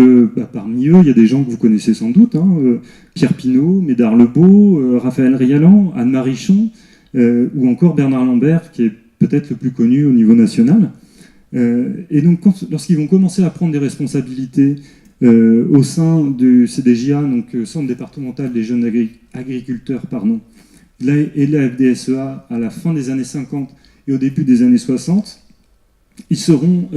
parmi eux, il y a des gens que vous connaissez sans doute, hein, Pierre Pinault, Médard Lebeau, Raphaël Rialan, Anne Marichon, ou encore Bernard Lambert, qui est peut-être le plus connu au niveau national. Et donc, lorsqu'ils vont commencer à prendre des responsabilités au sein du CDJA, donc Centre départemental des jeunes agriculteurs, et de la FDSEA à la fin des années 50 et au début des années 60, ils seront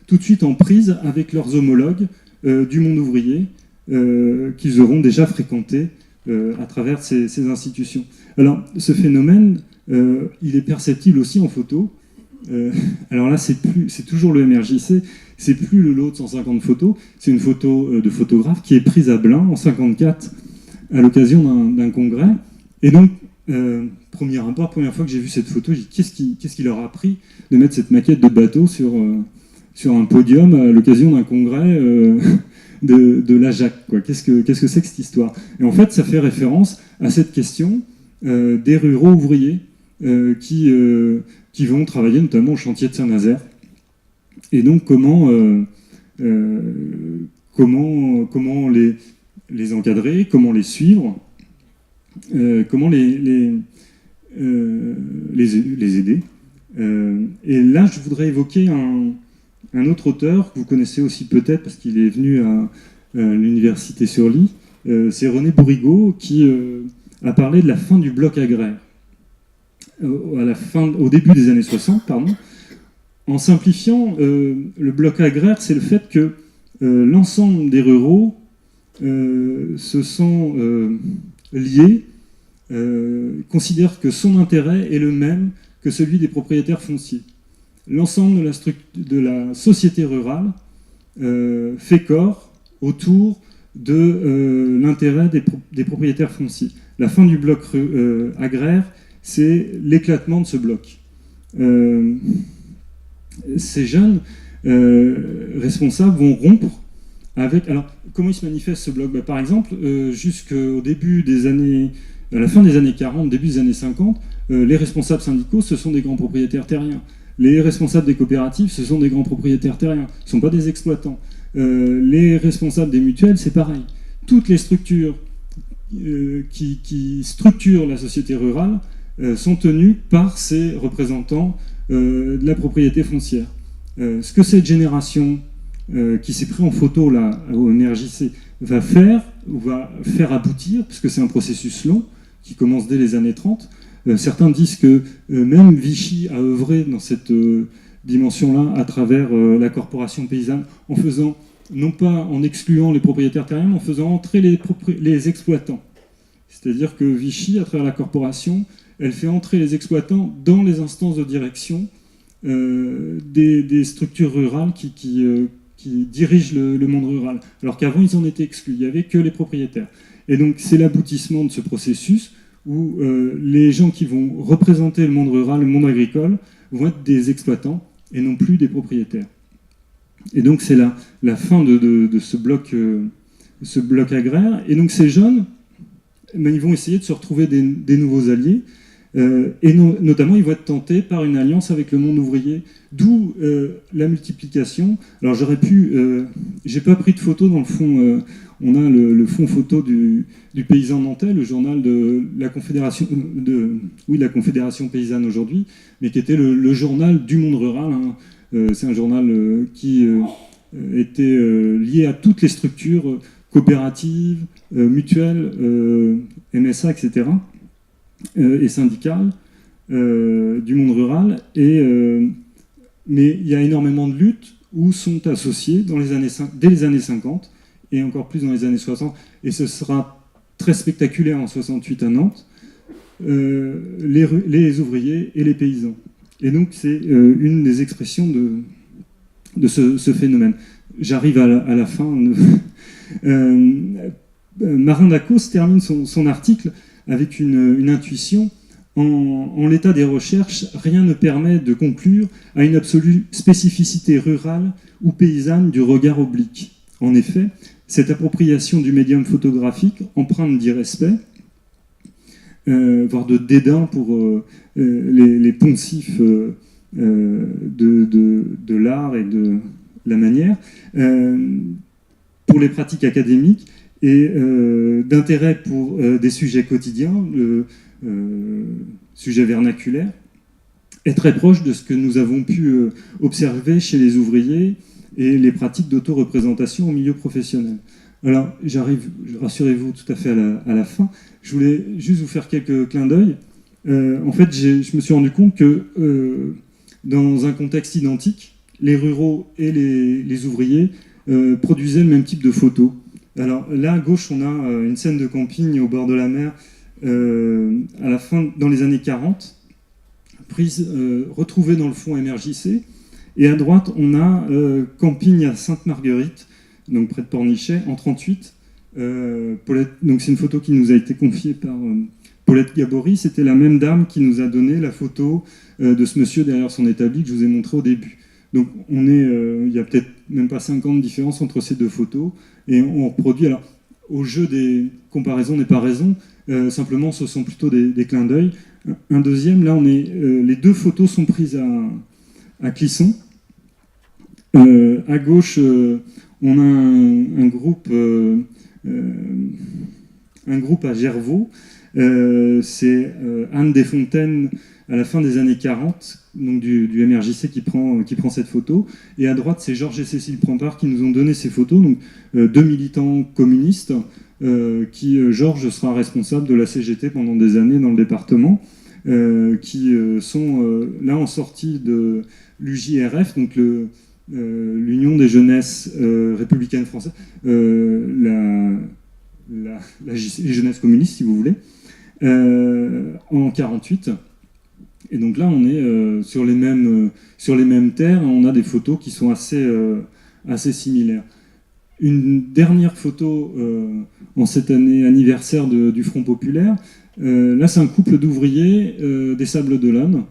tout de suite en prise avec leurs homologues du monde ouvrier qu'ils auront déjà fréquenté à travers ces institutions. Alors, ce phénomène, il est perceptible aussi en photo. Alors là, c'est toujours le MRJC, c'est plus le lot de 150 photos, c'est une photo de photographe qui est prise à Blain en 54 à l'occasion d'un congrès. Et donc, premier rapport, première fois que j'ai vu cette photo, j'ai dit qu'est-ce qui leur a pris de mettre cette maquette de bateau sur un podium à l'occasion d'un congrès de l'AJAC, quoi. Qu'est-ce que c'est que cette histoire? Et en fait, ça fait référence à cette question des ruraux ouvriers qui vont travailler notamment au chantier de Saint-Nazaire. Et donc, comment les encadrer, comment les suivre, comment les aider. Et là, je voudrais évoquer un autre auteur que vous connaissez aussi peut-être parce qu'il est venu à l'université Surly. C'est René Bourrigaud qui a parlé de la fin du bloc agraire. Au début des années 60, pardon. En simplifiant, le bloc agraire, c'est le fait que l'ensemble des ruraux se sont liés, considèrent que son intérêt est le même que celui des propriétaires fonciers. L'ensemble de la société rurale fait corps autour de l'intérêt des propriétaires fonciers. La fin du bloc agraire, c'est l'éclatement de ce bloc. Ces jeunes responsables vont rompre avec... Alors, comment il se manifeste ce bloc? Par exemple, jusqu'au début à la fin des années 40, début des années 50, les responsables syndicaux, ce sont des grands propriétaires terriens. Les responsables des coopératives, ce sont des grands propriétaires terriens. Ce ne sont pas des exploitants. Les responsables des mutuelles, c'est pareil. Toutes les structures qui structurent la société rurale sont tenues par ces représentants de la propriété foncière. Ce que cette génération qui s'est pris en photo là, au MRJC va faire aboutir, puisque c'est un processus long qui commence dès les années 30, certains disent que même Vichy a œuvré dans cette dimension-là à travers la corporation paysanne, en faisant, non pas en excluant les propriétaires terriens, mais en faisant entrer les exploitants. C'est-à-dire que Vichy, à travers la corporation, elle fait entrer les exploitants dans les instances de direction des structures rurales qui dirigent le monde rural. Alors qu'avant, ils en étaient exclus, il n'y avait que les propriétaires. Et donc, c'est l'aboutissement de ce processus où les gens qui vont représenter le monde rural, le monde agricole, vont être des exploitants et non plus des propriétaires. Et donc, c'est la fin de ce bloc agraire. Et donc, ces jeunes, ils vont essayer de se retrouver des nouveaux alliés. Et notamment, ils vont être tentés par une alliance avec le monde ouvrier, d'où la multiplication. Alors, j'ai pas pris de photo dans le fond. On a le fond photo du Paysan nantais, le journal de la Confédération, la Confédération paysanne aujourd'hui, mais qui était le journal du monde rural. Hein. C'est un journal qui était lié à toutes les structures coopératives, mutuelles, MSA, etc. Et syndicales du monde rural. Mais il y a énormément de luttes où sont associés dès les années 50 et encore plus dans les années 60, et ce sera très spectaculaire en 68 à Nantes, les ouvriers et les paysans. Et donc c'est une des expressions de ce phénomène. J'arrive à la fin. Marin Dacos termine son article avec une intuition. En l'état des recherches, rien ne permet de conclure à une absolue spécificité rurale ou paysanne du regard oblique. En effet, cette appropriation du médium photographique, empreinte d'irrespect, voire de dédain pour les poncifs de l'art et de la manière, pour les pratiques académiques et d'intérêt pour des sujets quotidiens, le sujet vernaculaire, est très proche de ce que nous avons pu observer chez les ouvriers et les pratiques d'auto-représentation au milieu professionnel. Alors, j'arrive, rassurez-vous, tout à fait à la fin. Je voulais juste vous faire quelques clins d'œil. En fait, je me suis rendu compte que dans un contexte identique, les ruraux et les ouvriers produisaient le même type de photos. Alors là, à gauche, on a une scène de camping au bord de la mer à la fin, dans les années 40, prise, retrouvée dans le fond MRJC. Et à droite, on a camping à Sainte-Marguerite, donc près de Pornichet, en 1938. Donc c'est une photo qui nous a été confiée par Paulette Gabory. C'était la même dame qui nous a donné la photo de ce monsieur derrière son établi que je vous ai montré au début. Donc il y a peut-être même pas 5 ans de différence entre ces deux photos. Et on reproduit. Alors, au jeu des comparaisons n'est pas raison. Simplement, ce sont plutôt des clins d'œil. Un deuxième, là, les deux photos sont prises à Clisson. À gauche, on a un groupe à Gervaux. C'est Anne Desfontaines à la fin des années 40, donc du MRJC qui prend cette photo. Et à droite, c'est Georges et Cécile Prampart qui nous ont donné ces photos, donc deux militants communistes, Georges sera responsable de la CGT pendant des années dans le département, qui sont là en sortie de l'UJRF, donc l'Union des jeunesses républicaines françaises, les jeunesses communistes, si vous voulez, en 48. Et donc là, on est sur les mêmes terres, on a des photos qui sont assez similaires. Une dernière photo en cette année anniversaire du Front Populaire. Là, c'est un couple d'ouvriers des Sables d'Olonne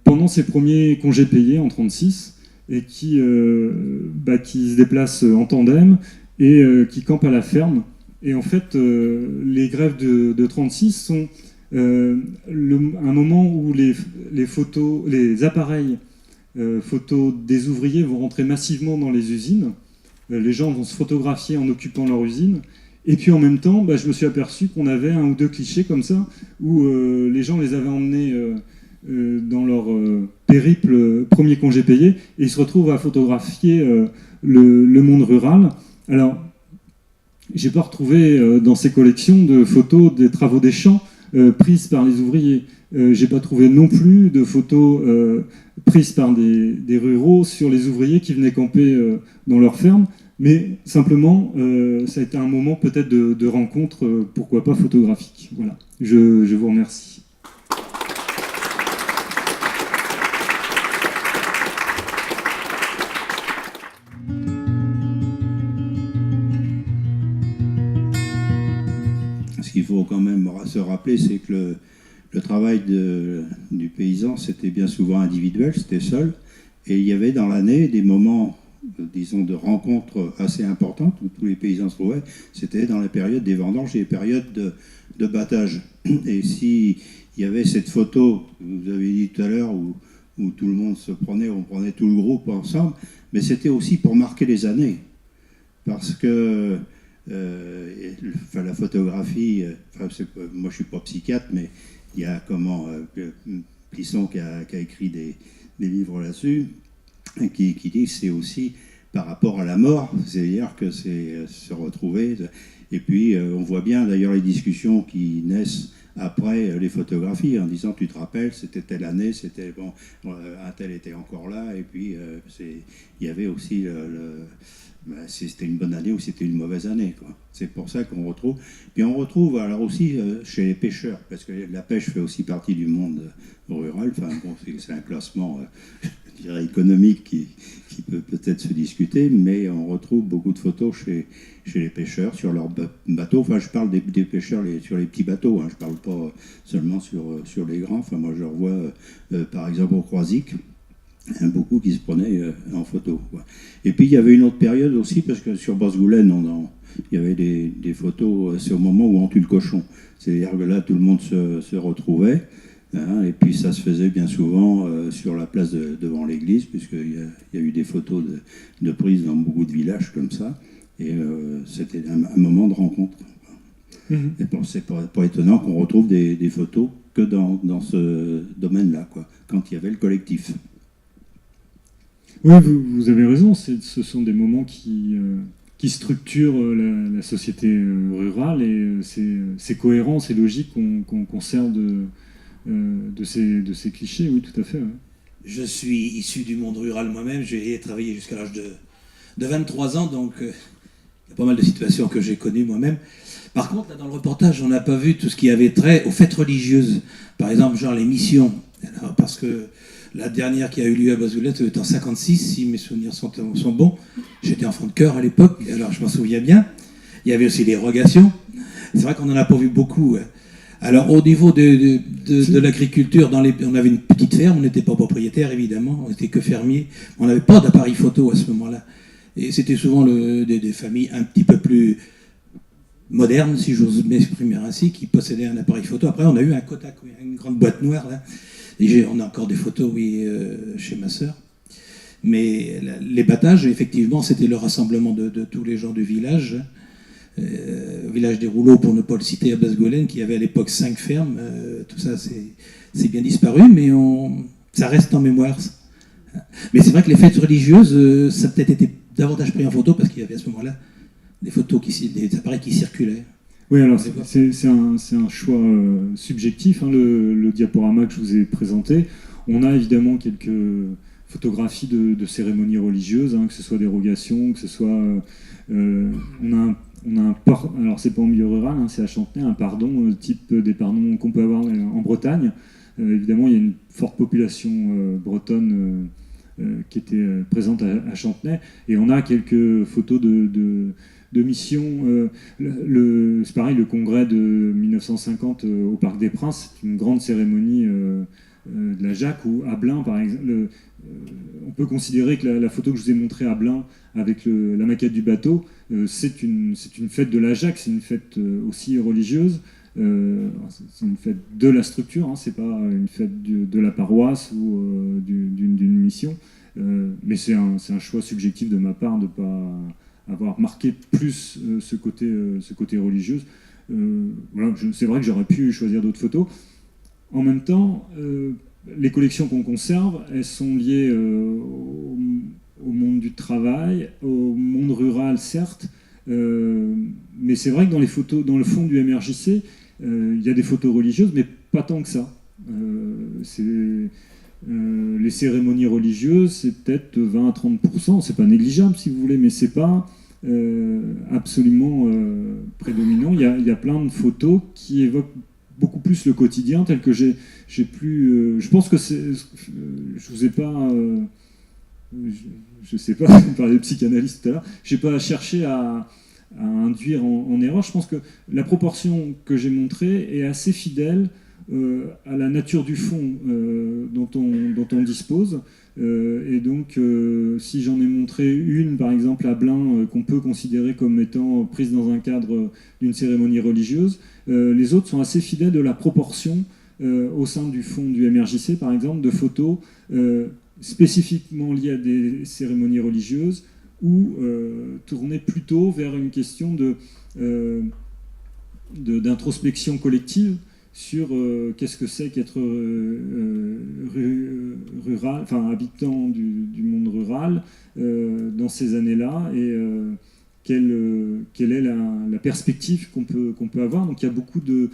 pendant ses premiers congés payés en 1936 et qui se déplacent en tandem et qui campent à la ferme. Et en fait, les grèves de 1936 sont un moment où les appareils photos des ouvriers vont rentrer massivement dans les usines. Les gens vont se photographier en occupant leur usine. Et puis en même temps, je me suis aperçu qu'on avait un ou deux clichés comme ça, où les gens les avaient emmenés dans leur périple premier congé payé, et ils se retrouvent à photographier le monde rural. Alors, j'ai pas retrouvé dans ces collections de photos des travaux des champs prises par les ouvriers. J'ai pas trouvé non plus de photos prises par des ruraux sur les ouvriers qui venaient camper dans leur ferme, mais simplement, ça a été un moment peut-être de rencontre, pourquoi pas photographique. Voilà, je vous remercie. Ce qu'il faut quand même se rappeler, c'est que le travail du paysan, c'était bien souvent individuel, c'était seul, et il y avait dans l'année des moments, disons, de rencontres assez importantes où tous les paysans se trouvaient. C'était dans la période des vendanges et les périodes de battage. Et s'il y avait cette photo que vous avez dit tout à l'heure où tout le monde se prenait, on prenait tout le groupe ensemble, mais c'était aussi pour marquer les années, parce que la photographie, moi je suis pas psychiatre, mais il y a Plisson qui a écrit des livres là-dessus, qui dit que c'est aussi par rapport à la mort, c'est-à-dire que c'est se retrouver. Et puis on voit bien d'ailleurs les discussions qui naissent après les photographies, en disant tu te rappelles, c'était telle année, c'était bon, un tel était encore là, et puis il y avait aussi si c'était une bonne année ou si c'était une mauvaise année, quoi. C'est pour ça qu'on retrouve. Puis on retrouve alors aussi chez les pêcheurs, parce que la pêche fait aussi partie du monde rural. Enfin bon, c'est un classement, je dirais, économique qui peut peut-être se discuter, mais on retrouve beaucoup de photos chez les pêcheurs sur leurs bateaux. Enfin, je parle des pêcheurs sur les petits bateaux, hein. Je parle pas seulement sur les grands. Enfin, moi, je revois par exemple au Croisic. beaucoup qui se prenaient en photo, quoi. Et puis il y avait une autre période aussi, parce que sur Bosgoulen, il y avait des photos, c'est au moment où on tue le cochon. C'est-à-dire que là, tout le monde se retrouvait, hein, et puis ça se faisait bien souvent sur la place devant l'église, puisqu'il y a eu des photos de prise dans beaucoup de villages comme ça, et c'était un moment de rencontre. Et bon, c'est pas étonnant qu'on retrouve des photos que dans ce domaine-là, quoi, quand il y avait le collectif. Oui, vous avez raison, ce sont des moments qui structurent la société rurale, et c'est cohérent, c'est logique qu'on conserve de ces clichés, oui, tout à fait. Ouais. Je suis issu du monde rural moi-même, j'ai travaillé jusqu'à l'âge de 23 ans, donc il y a pas mal de situations que j'ai connues moi-même. Par contre, là, dans le reportage, on n'a pas vu tout ce qui avait trait aux fêtes religieuses. Par exemple, genre les missions. Alors, parce que la dernière qui a eu lieu à Bosgoulen, c'était en 56, si mes souvenirs sont bons. J'étais enfant de chœur à l'époque, alors je m'en souviens bien. Il y avait aussi les rogations. C'est vrai qu'on n'en a pas vu beaucoup. Alors, au niveau de l'agriculture, on avait une petite ferme, on n'était pas propriétaire, évidemment, on n'était que fermier. On n'avait pas d'appareil photo à ce moment-là. Et c'était souvent des familles un petit peu plus moderne, si j'ose m'exprimer ainsi, qui possédait un appareil photo. Après, on a eu un Kodak, oui, une grande boîte noire, là. Et on a encore des photos, oui, chez ma sœur. Mais les battages, effectivement, c'était le rassemblement de tous les gens du village. Village des Rouleaux, pour ne pas le citer, à Bosgoulen, qui avait à l'époque 5 fermes. Tout ça, c'est bien disparu, mais ça reste en mémoire. Mais c'est vrai que les fêtes religieuses, ça a peut-être été davantage pris en photo, parce qu'il y avait à ce moment-là des appareils qui circulaient. Oui, alors c'est un choix subjectif, hein, le diaporama que je vous ai présenté. On a évidemment quelques photographies de cérémonies religieuses, hein, que ce soit des rogations, que ce soit... alors c'est pas en milieu rural, hein, c'est à Chantenay, un pardon, type des pardons qu'on peut avoir en Bretagne. Évidemment, il y a une forte population bretonne qui était présente à Chantenay, et on a quelques photos de mission. C'est pareil, le congrès de 1950 au Parc des Princes, c'est une grande cérémonie de la Jacques, ou à Blain, par exemple. On peut considérer que la photo que je vous ai montrée à Blain, avec la maquette du bateau, c'est une fête de la Jacques, c'est une fête aussi religieuse. C'est une fête de la structure, hein, c'est pas une fête de la paroisse ou d'une mission. Mais c'est un choix subjectif de ma part de ne pas avoir marqué plus ce côté religieux. Voilà, c'est vrai que j'aurais pu choisir d'autres photos. En même temps, les collections qu'on conserve, elles sont liées au monde du travail, au monde rural, certes, mais c'est vrai que dans les photos, dans le fond du MRJC, il y a des photos religieuses, mais pas tant que ça. Les cérémonies religieuses, c'est peut-être 20 à 30%, c'est pas négligeable si vous voulez, mais c'est pas absolument prédominant. Il y a plein de photos qui évoquent beaucoup plus le quotidien, tel que j'ai plus... je pense que je vous ai pas... je sais pas, on parlait de psychanalyste tout à l'heure, j'ai pas cherché à induire en erreur. Je pense que la proportion que j'ai montrée est assez fidèle à la nature du fond dont on dispose. Et donc, si j'en ai montré une, par exemple, à Blain, qu'on peut considérer comme étant prise dans un cadre d'une cérémonie religieuse, les autres sont assez fidèles de la proportion au sein du fond du MRJC, par exemple, de photos spécifiquement liées à des cérémonies religieuses ou tournées plutôt vers une question d'introspection collective sur qu'est-ce que c'est qu'être rural, enfin habitant du monde rural dans ces années-là, et quelle est la perspective qu'on peut avoir. Donc il y a beaucoup de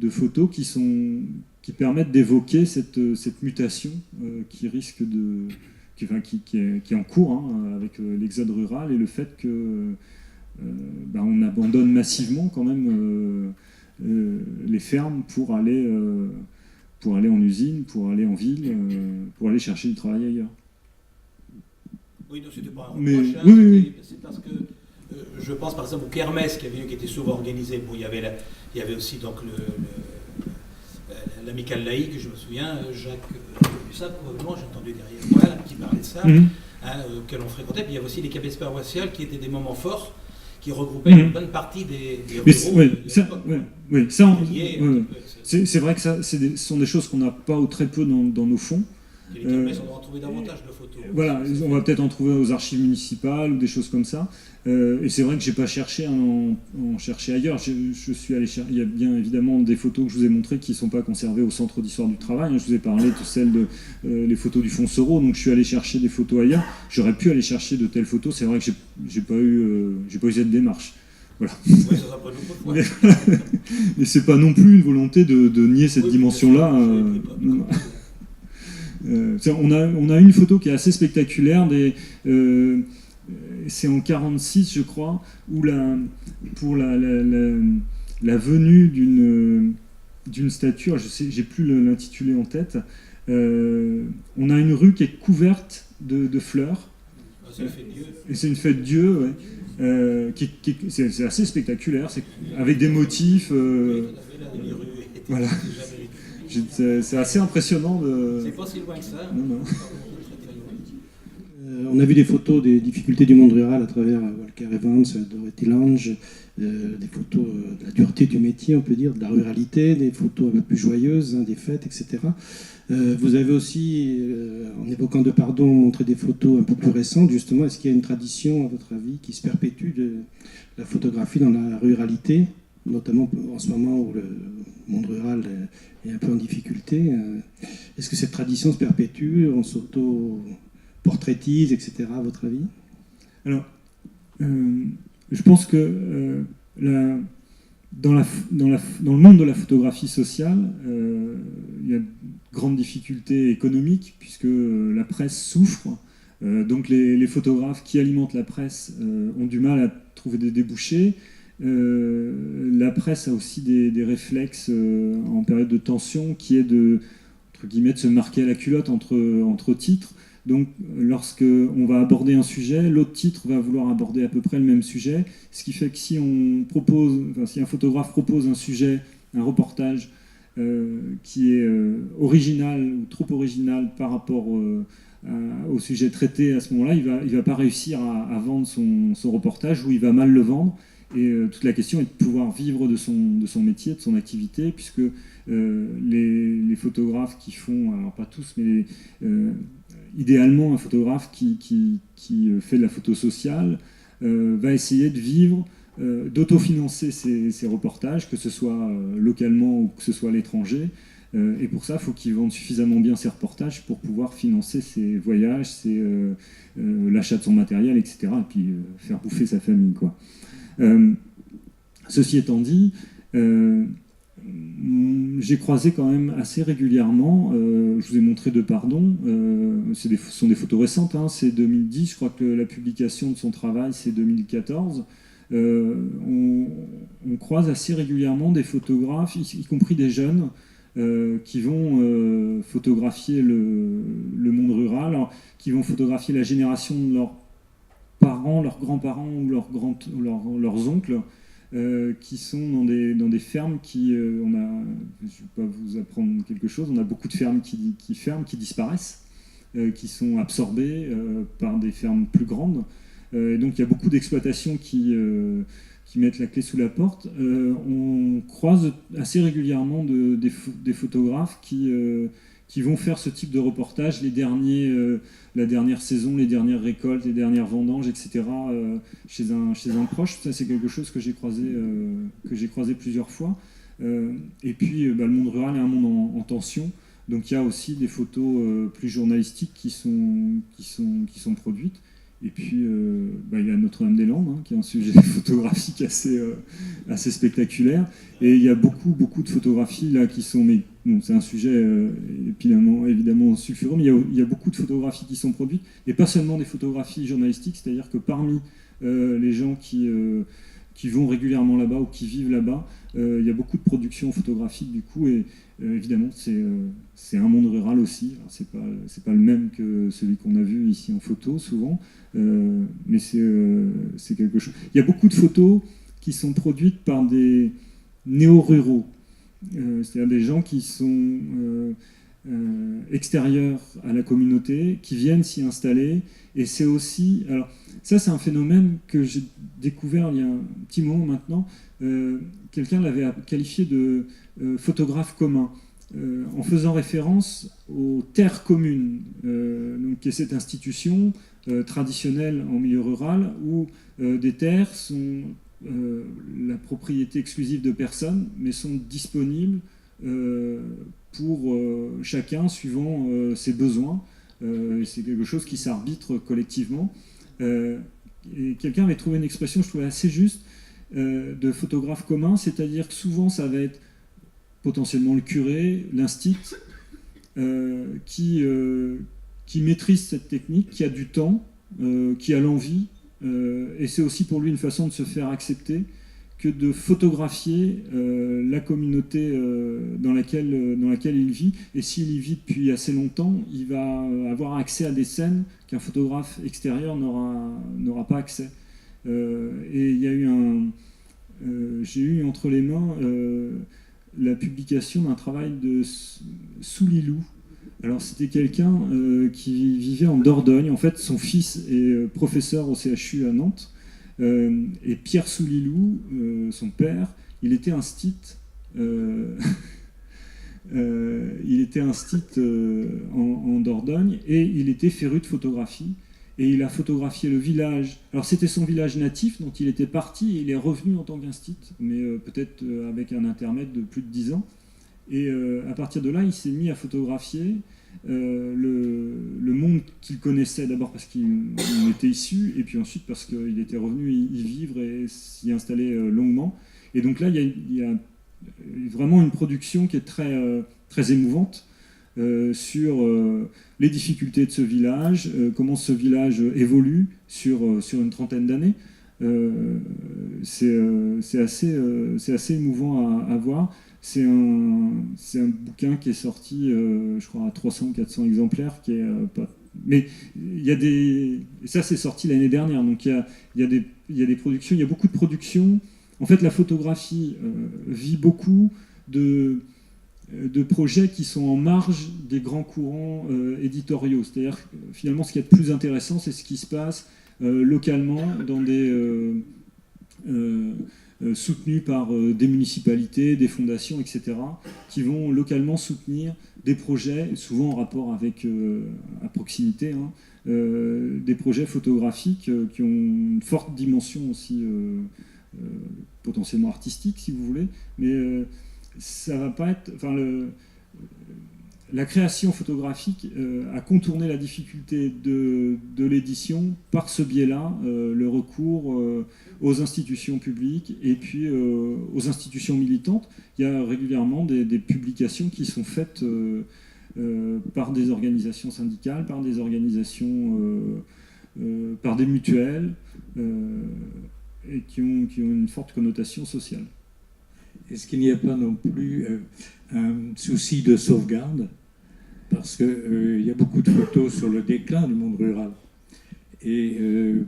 photos qui permettent d'évoquer cette mutation qui risque qui est en cours, hein, avec l'exode rural et le fait que on abandonne massivement quand même les fermes pour aller en usine, pour aller en ville, pour aller chercher du travail ailleurs. Oui, non, c'était pas un Mais, reproche, oui. C'est parce que je pense par exemple au Kermesse qui était souvent organisé. Bon, il y avait aussi donc l'amicale laïque, je me souviens, Jacques entendu ça, probablement, j'ai entendu derrière moi là, qui parlait de ça, auquel on fréquentait. Puis il y avait aussi les cabesses paroissiales qui étaient des moments forts, qui regroupaient une bonne partie des ruraux. C'est vrai que ce sont des choses qu'on n'a pas ou très peu dans nos fonds. On va en trouver davantage de photos. Voilà, on va peut-être en trouver aux archives municipales ou des choses comme ça. Et c'est vrai que j'ai pas cherché à en chercher ailleurs. Je suis allé chercher. Il y a bien évidemment des photos que je vous ai montrées qui ne sont pas conservées au Centre d'histoire du travail. Je vous ai parlé de celles les photos du Fonds Soro, donc je suis allé chercher des photos ailleurs. J'aurais pu aller chercher de telles photos. C'est vrai que j'ai pas eu cette démarche. Voilà. Oui, ça sera pas beaucoup de fois. Mais c'est pas non plus une volonté de nier cette dimension-là. On a une photo qui est assez spectaculaire. C'est en 1946, je crois, où pour la venue d'une statue, j'ai plus l'intitulé en tête, on a une rue qui est couverte de fleurs. C'est une fête Dieu. Et c'est une fête Dieu, ouais. C'est assez spectaculaire, avec des motifs. Voilà. C'est assez impressionnant. C'est pas si loin que ça. Non. On a vu des photos des difficultés du monde rural à travers Walker Evans, Dorothy Lange, des photos de la dureté du métier, on peut dire, de la ruralité, des photos un peu plus joyeuses, des fêtes, etc. Vous avez aussi, en évoquant De Pardon, montré des photos un peu plus récentes, justement. Est-ce qu'il y a une tradition, à votre avis, qui se perpétue de la photographie dans la ruralité, notamment en ce moment où le monde rural est un peu en difficulté? Est-ce que cette tradition se perpétue, on s'auto-portraitise, etc., à votre avis? Alors, je pense que dans le monde de la photographie sociale, il y a de grandes difficultés économiques, puisque la presse souffre. Donc les photographes qui alimentent la presse ont du mal à trouver des débouchés. La presse a aussi des réflexes en période de tension, qui est entre guillemets, de se marquer à la culotte entre titres. Donc lorsqu'on va aborder un sujet, l'autre titre va vouloir aborder à peu près le même sujet, ce qui fait que si un photographe propose un sujet, un reportage qui est original ou trop original par rapport au sujet traité à ce moment-là, il va pas réussir à vendre son reportage, ou il va mal le vendre. Et toute la question est de pouvoir vivre de son métier, de son activité, puisque les photographes qui font, alors pas tous, mais idéalement un photographe qui fait de la photo sociale va essayer de vivre, d'autofinancer ses reportages, que ce soit localement ou que ce soit à l'étranger. Et pour ça, il faut qu'il vende suffisamment bien ses reportages pour pouvoir financer ses voyages, l'achat de son matériel, etc. Et puis faire bouffer sa famille, quoi. Ceci étant dit, j'ai croisé quand même assez régulièrement, je vous ai montré De Pardon, ce sont des photos récentes, c'est 2010, je crois que la publication de son travail c'est 2014. On croise assez régulièrement des photographes, y compris des jeunes, qui vont photographier le monde rural, alors, qui vont photographier la génération de leurs parents, leurs grands-parents ou leurs oncles, qui sont dans des fermes je ne vais pas vous apprendre quelque chose, on a beaucoup de fermes qui ferment, qui disparaissent, qui sont absorbées par des fermes plus grandes. Et donc il y a beaucoup d'exploitations qui mettent la clé sous la porte. On croise assez régulièrement des photographes qui vont faire ce type de reportage, la dernière saison, les dernières récoltes, les dernières vendanges, etc., chez un proche. Ça, c'est quelque chose que j'ai croisé plusieurs fois. Et puis, le monde rural est un monde en tension. Donc, il y a aussi des photos plus journalistiques qui sont produites. Et puis, il y a Notre-Dame-des-Landes, qui est un sujet photographique assez spectaculaire. Et il y a beaucoup de photographies là qui sont... c'est un sujet évidemment sulfureux, mais il y a beaucoup de photographies qui sont produites. Et pas seulement des photographies journalistiques, c'est-à-dire que parmi les gens qui vont régulièrement là-bas ou qui vivent là-bas, il y a beaucoup de productions photographiques du coup. Et évidemment, c'est un monde rural aussi. Alors, c'est pas le même que celui qu'on a vu ici en photo, souvent. Mais c'est quelque chose. Il y a beaucoup de photos qui sont produites par des néo-ruraux, c'est-à-dire des gens qui sont extérieurs à la communauté qui viennent s'y installer. Et c'est aussi... Alors, ça, c'est un phénomène que j'ai découvert il y a un petit moment maintenant. Quelqu'un l'avait qualifié de photographe commun, en faisant référence aux terres communes, donc, qui est cette institution traditionnelle en milieu rural où des terres sont la propriété exclusive de personnes, mais sont disponibles pour chacun suivant ses besoins. C'est quelque chose qui s'arbitre collectivement. Et quelqu'un avait trouvé une expression, je trouvais assez juste, de photographe commun, c'est-à-dire que souvent ça va être potentiellement le curé, l'instit, qui maîtrise cette technique, qui a du temps, qui a l'envie, et c'est aussi pour lui une façon de se faire accepter que de photographier la communauté dans laquelle il vit. Et s'il y vit depuis assez longtemps, il va avoir accès à des scènes qu'un photographe extérieur n'aura pas accès. Et il y a eu j'ai eu entre les mains la publication d'un travail de Soulilou. Alors c'était quelqu'un qui vivait en Dordogne. En fait, son fils est professeur au CHU à Nantes. Et Pierre Soulilou, son père, il était un stit. En Dordogne et il était féru de photographie. Et il a photographié le village. Alors c'était son village natif dont il était parti et il est revenu en tant qu'instit, mais peut-être avec un intermède de plus de 10 ans. Et à partir de là, il s'est mis à photographier le monde qu'il connaissait, d'abord parce qu'il en était issu, et puis ensuite parce qu'il était revenu y vivre et s'y installer longuement. Et donc là, il y a vraiment une production qui est très, très émouvante sur les difficultés de ce village, comment ce village évolue sur une trentaine d'années. C'est assez émouvant à voir. C'est un bouquin qui est sorti, je crois, à 300-400 exemplaires, qui est pas... Mais il y a des... Ça, c'est sorti l'année dernière, donc il y a des productions, il y a beaucoup de productions. En fait, la photographie vit beaucoup de projets qui sont en marge des grands courants éditoriaux. C'est-à-dire, finalement, ce qui est le plus intéressant, c'est ce qui se passe localement dans des... soutenus par des municipalités, des fondations, etc., qui vont localement soutenir des projets, souvent en rapport avec, à proximité, des projets photographiques qui ont une forte dimension aussi potentiellement artistique, si vous voulez, mais ça va pas être... Enfin, la création photographique a contourné la difficulté de l'édition par ce biais-là, le recours aux institutions publiques et puis aux institutions militantes. Il y a régulièrement des publications qui sont faites par des organisations syndicales, par des organisations, par des mutuelles, et qui ont une forte connotation sociale. Est-ce qu'il n'y a pas non plus un souci de sauvegarde ? Parce qu'il y a beaucoup de photos sur le déclin du monde rural. Et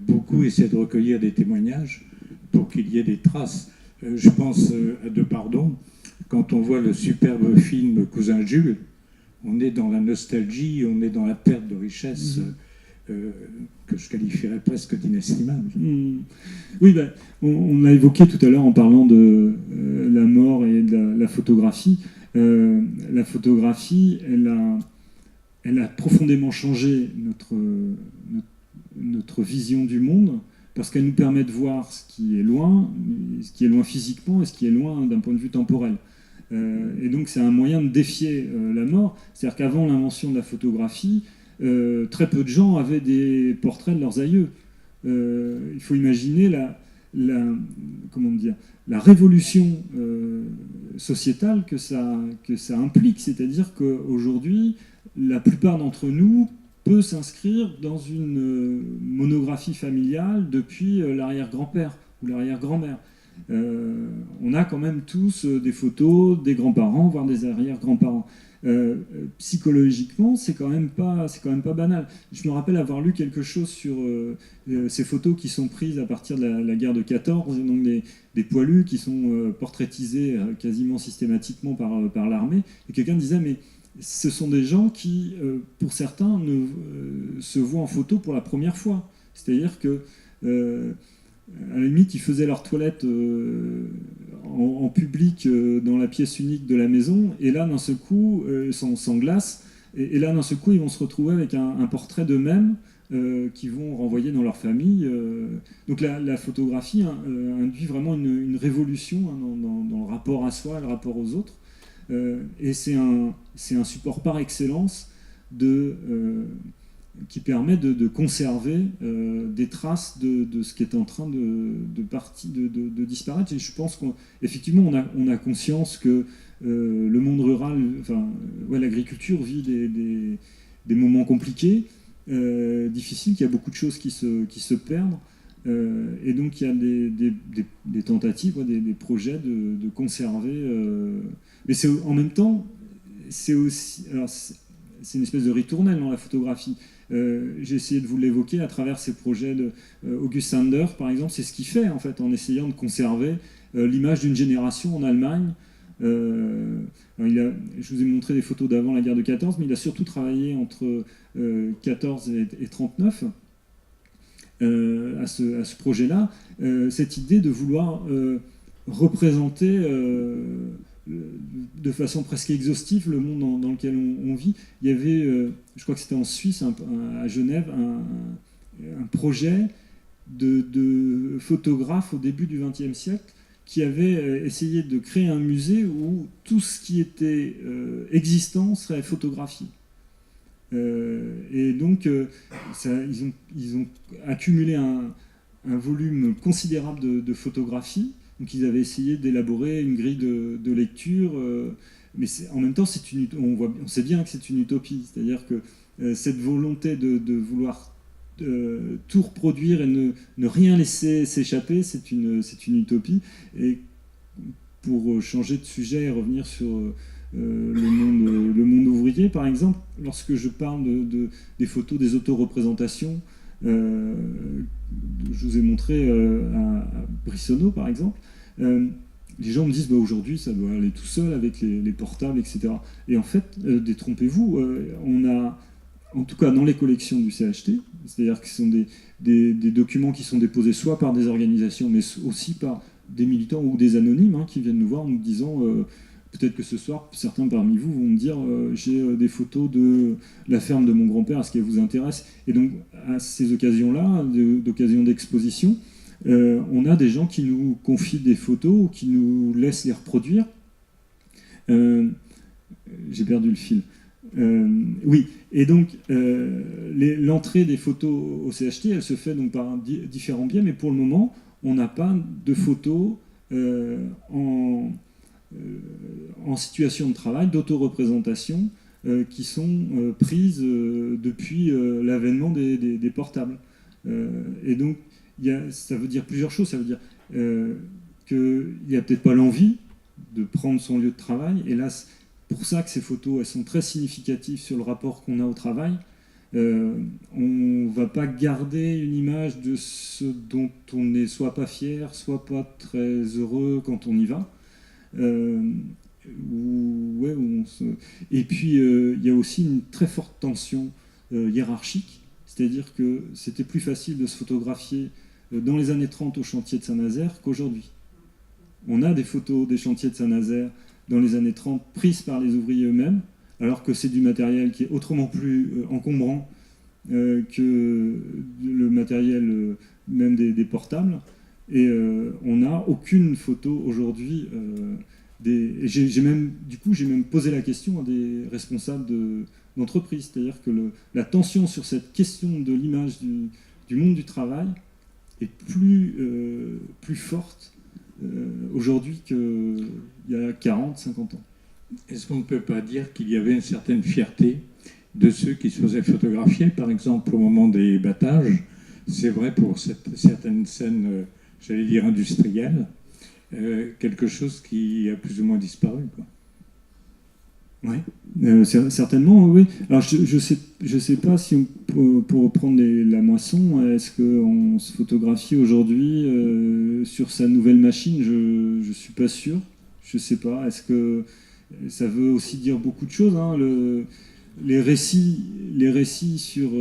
beaucoup essaient de recueillir des témoignages pour qu'il y ait des traces. Je pense à Depardon. Quand on voit le superbe film Cousin Jules, on est dans la nostalgie, on est dans la perte de richesse que je qualifierais presque d'inestimable. Oui, ben, on l'a évoqué tout à l'heure en parlant de la mort et de la photographie. La photographie, elle a profondément changé notre vision du monde, parce qu'elle nous permet de voir ce qui est loin physiquement et ce qui est loin d'un point de vue temporel. Et donc c'est un moyen de défier la mort. C'est-à-dire qu'avant l'invention de la photographie, très peu de gens avaient des portraits de leurs aïeux. Il faut imaginer la révolution sociétale que ça implique. C'est-à-dire qu'aujourd'hui, la plupart d'entre nous peut s'inscrire dans une monographie familiale depuis l'arrière-grand-père ou l'arrière-grand-mère. On a quand même tous des photos des grands-parents, voire des arrière-grands-parents. Psychologiquement, c'est quand même pas banal. Je me rappelle avoir lu quelque chose sur ces photos qui sont prises à partir de la guerre de 14, donc des poilus qui sont portraitisés quasiment systématiquement par l'armée. Et quelqu'un disait, mais ce sont des gens qui, pour certains, se voient en photo pour la première fois. C'est-à-dire que, à la limite, ils faisaient leur toilette en public dans la pièce unique de la maison, et là, d'un seul coup, sans glace, et là, d'un seul coup, ils vont se retrouver avec un portrait d'eux-mêmes qui vont renvoyer dans leur famille. Donc la photographie induit vraiment une révolution dans le rapport à soi et le rapport aux autres. Et c'est un support par excellence qui permet de conserver des traces de ce qui est en train de disparaître. Et je pense qu'effectivement, on a conscience que le monde rural, l'agriculture vit des moments compliqués, difficiles, qu'il y a beaucoup de choses qui se perdent. Et donc il y a des tentatives, des projets de conserver. Mais en même temps, c'est aussi... Alors, c'est une espèce de ritournelle dans la photographie. J'ai essayé de vous l'évoquer à travers ces projets d'August Sander, par exemple. C'est ce qu'il fait, en fait, en essayant de conserver l'image d'une génération en Allemagne. Je vous ai montré des photos d'avant la guerre de 14, mais il a surtout travaillé entre 14 et 39 à ce projet-là. Cette idée de vouloir représenter de façon presque exhaustive le monde dans lequel on vit. Il y avait, je crois que c'était en Suisse, à Genève, un projet de photographe au début du XXe siècle qui avait essayé de créer un musée où tout ce qui était existant serait photographié. Et donc, ils ont accumulé un volume considérable de photographies. Donc ils avaient essayé d'élaborer une grille de lecture, mais en même temps, on sait bien que c'est une utopie. C'est-à-dire que cette volonté de vouloir tout reproduire et ne rien laisser s'échapper, c'est une utopie. Et pour changer de sujet et revenir sur le monde ouvrier, par exemple, lorsque je parle des photos des autoreprésentations, je vous ai montré à Brissonneau, par exemple, les gens me disent aujourd'hui ça doit aller tout seul avec les portables, etc. Et en fait, détrompez-vous, on a, en tout cas dans les collections du CHT, c'est-à-dire que ce sont des documents qui sont déposés soit par des organisations, mais aussi par des militants ou des anonymes qui viennent nous voir en nous disant peut-être que ce soir, certains parmi vous vont me dire j'ai des photos de la ferme de mon grand-père, est-ce qu'elle vous intéresse? Et donc, à ces occasions-là, d'occasions d'exposition, on a des gens qui nous confient des photos ou qui nous laissent les reproduire. J'ai perdu le fil. Oui, et donc l'entrée des photos au CHT, elle se fait donc par différents biais, mais pour le moment, on n'a pas de photos en situation de travail, d'autoreprésentation, qui sont prises depuis l'avènement des portables. Et donc, ça veut dire plusieurs choses. Ça veut dire qu'il n'y a peut-être pas l'envie de prendre son lieu de travail. Et là, c'est pour ça que ces photos, elles sont très significatives sur le rapport qu'on a au travail. On ne va pas garder une image de ce dont on n'est soit pas fier, soit pas très heureux quand on y va. Et puis, il y a aussi une très forte tension hiérarchique. C'est-à-dire que c'était plus facile de se photographier dans les années 30 au chantier de Saint-Nazaire qu'aujourd'hui. On a des photos des chantiers de Saint-Nazaire dans les années 30 prises par les ouvriers eux-mêmes, alors que c'est du matériel qui est autrement plus encombrant que le matériel même des portables. Et on n'a aucune photo aujourd'hui. J'ai même posé la question à des responsables d'entreprise, c'est-à-dire que la tension sur cette question de l'image du monde du travail est plus forte aujourd'hui qu'il y a 40, 50 ans. Est-ce qu'on ne peut pas dire qu'il y avait une certaine fierté de ceux qui se faisaient photographier, par exemple au moment des battages? C'est vrai pour certaines scènes, j'allais dire industrielles, quelque chose qui a plus ou moins disparu, quoi. Oui, certainement, oui. Alors, je sais pas si, pour reprendre la moisson, est-ce qu'on se photographie aujourd'hui sur sa nouvelle machine? Je suis pas sûr. Je sais pas. Est-ce que ça veut aussi dire beaucoup de choses, hein. Les récits sur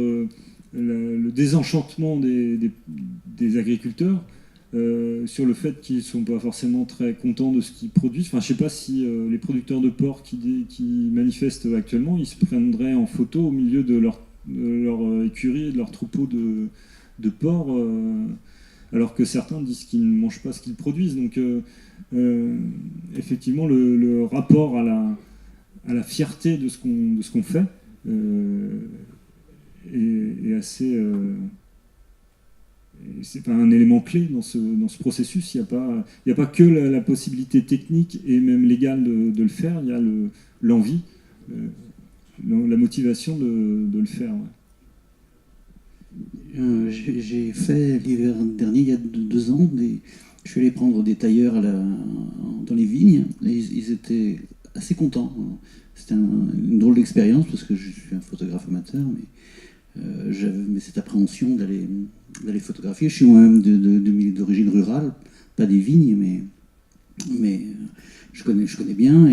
le désenchantement des agriculteurs, sur le fait qu'ils ne sont pas forcément très contents de ce qu'ils produisent. Enfin, je ne sais pas si les producteurs de porc qui manifestent actuellement, ils se prendraient en photo au milieu de leur écurie et de leur troupeau de porcs, alors que certains disent qu'ils ne mangent pas ce qu'ils produisent. Donc, effectivement, le rapport à la fierté de ce qu'on fait est assez... c'est pas un élément clé dans ce processus. Il n'y a pas que la possibilité technique et même légale de le faire, il y a l'envie, la motivation de le faire. Ouais. J'ai fait l'hiver dernier, il y a 2 ans, je suis allé prendre des tailleurs dans les vignes, et ils étaient assez contents. C'était une drôle d'expérience parce que je suis un photographe amateur, mais j'avais cette appréhension d'aller photographier. Je suis moi-même d'origine rurale, pas des vignes, mais je connais bien,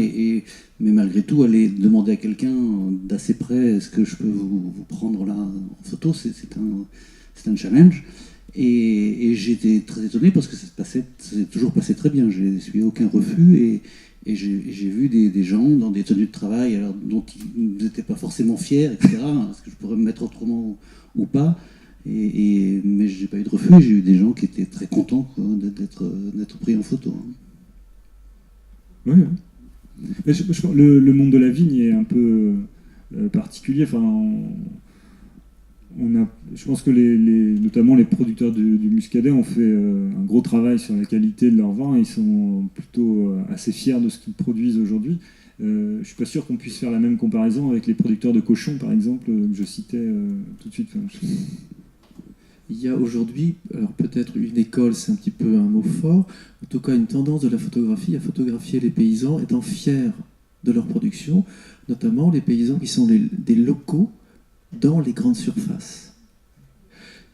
mais malgré tout, aller demander à quelqu'un d'assez près, est-ce que je peux vous prendre là en photo, c'est un challenge. Et j'étais très étonné parce que ça s'est toujours passé très bien. Je n'ai subi aucun refus, et j'ai vu des gens dans des tenues de travail alors, dont ils n'étaient pas forcément fiers, etc. Est-ce que je pourrais me mettre autrement ou pas, mais je n'ai pas eu de refus. J'ai eu des gens qui étaient très contents, quoi, d'être pris en photo. Oui. Mais le monde de la vigne est un peu particulier. Enfin, je pense que notamment les producteurs du Muscadet ont fait un gros travail sur la qualité de leur vin. Ils sont plutôt assez fiers de ce qu'ils produisent aujourd'hui. Je ne suis pas sûr qu'on puisse faire la même comparaison avec les producteurs de cochons, par exemple, que je citais tout de suite. Il y a aujourd'hui, alors peut-être une école, c'est un petit peu un mot fort, en tout cas une tendance de la photographie à photographier les paysans étant fiers de leur production, notamment les paysans qui sont des locaux dans les grandes surfaces.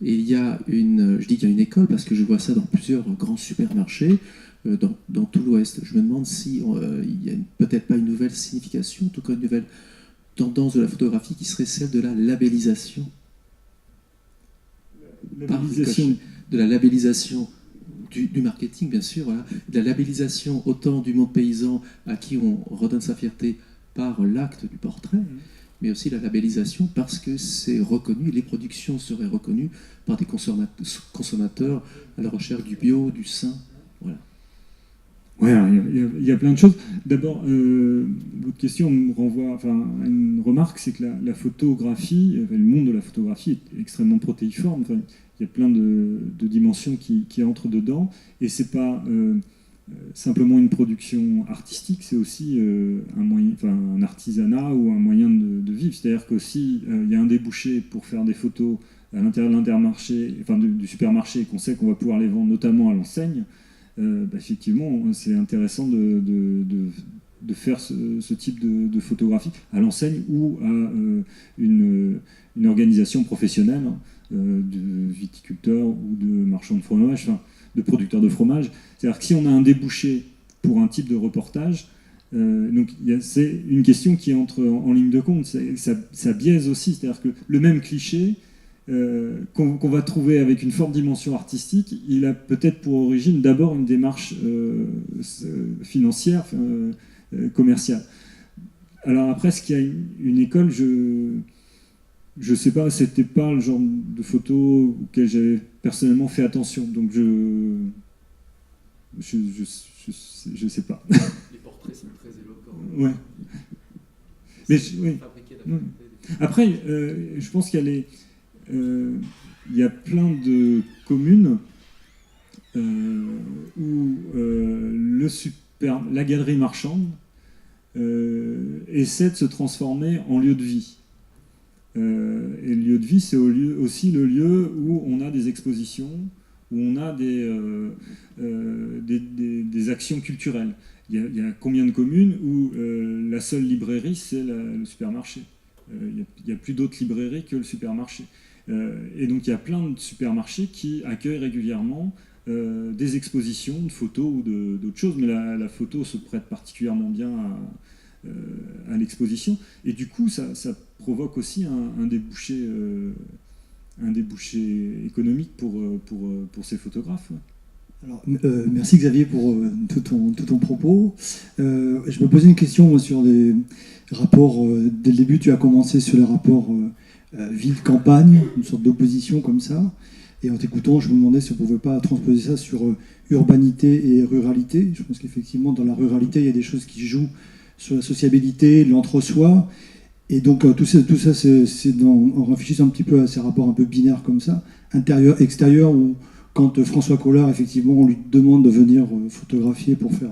Et il y a je dis qu'il y a une école parce que je vois ça dans plusieurs grands supermarchés dans tout l'Ouest. Je me demande si il n'y a peut-être pas une nouvelle signification, en tout cas une nouvelle tendance de la photographie qui serait celle de la labellisation. De la labellisation du marketing, bien sûr, voilà. De la labellisation autant du monde paysan à qui on redonne sa fierté par l'acte du portrait, mais aussi la labellisation parce que c'est reconnu, les productions seraient reconnues par des consommateurs à la recherche du bio, du sain. Voilà. Ouais, il y a plein de choses. D'abord, votre question me renvoie à une remarque, c'est que la photographie, le monde de la photographie est extrêmement protéiforme. Enfin, il y a plein de dimensions qui entrent dedans, et c'est pas simplement une production artistique, c'est aussi un artisanat ou un moyen de vivre. C'est-à-dire qu'aussi, il y a un débouché pour faire des photos à l'intérieur de l'Intermarché, du supermarché, et qu'on sait qu'on va pouvoir les vendre notamment à l'enseigne. Effectivement, c'est intéressant de faire ce type de photographie à l'enseigne ou à une organisation professionnelle, de viticulteurs ou de marchands de fromage, de producteurs de fromage. C'est-à-dire que si on a un débouché pour un type de reportage, donc c'est une question qui entre en ligne de compte. Ça biaise aussi, c'est-à-dire que le même cliché qu'on va trouver avec une forte dimension artistique, il a peut-être pour origine d'abord une démarche financière, commerciale. Alors après, est-ce qu'il y a une école, je sais pas, c'était pas le genre de photo auquel j'avais personnellement fait attention, donc je sais pas. Les portraits sont très éloquents. Ouais. Mais oui. Après, je pense qu'il y a plein de communes où la galerie marchande essaie de se transformer en lieu de vie. Et le lieu de vie, c'est aussi le lieu où on a des expositions, où on a des actions culturelles. Il y a combien de communes où la seule librairie, c'est le supermarché. Il n'y a plus d'autres librairies que le supermarché. Et donc il y a plein de supermarchés qui accueillent régulièrement des expositions de photos ou d'autres choses, mais la photo se prête particulièrement bien à l'exposition. Et du coup, ça provoque aussi un débouché économique pour ces photographes. Ouais. Alors, merci Xavier pour tout ton propos. Je me posais une question moi, sur les rapports. Dès le début, tu as commencé sur les rapports ville-campagne, une sorte d'opposition comme ça. Et en t'écoutant, je me demandais si on ne pouvait pas transposer ça sur urbanité et ruralité. Je pense qu'effectivement, dans la ruralité, il y a des choses qui jouent sur la sociabilité, l'entre-soi. Et donc, tout ça on réfléchit un petit peu à ces rapports un peu binaires comme ça, intérieur-extérieur, où quand François Collard, effectivement, on lui demande de venir photographier pour faire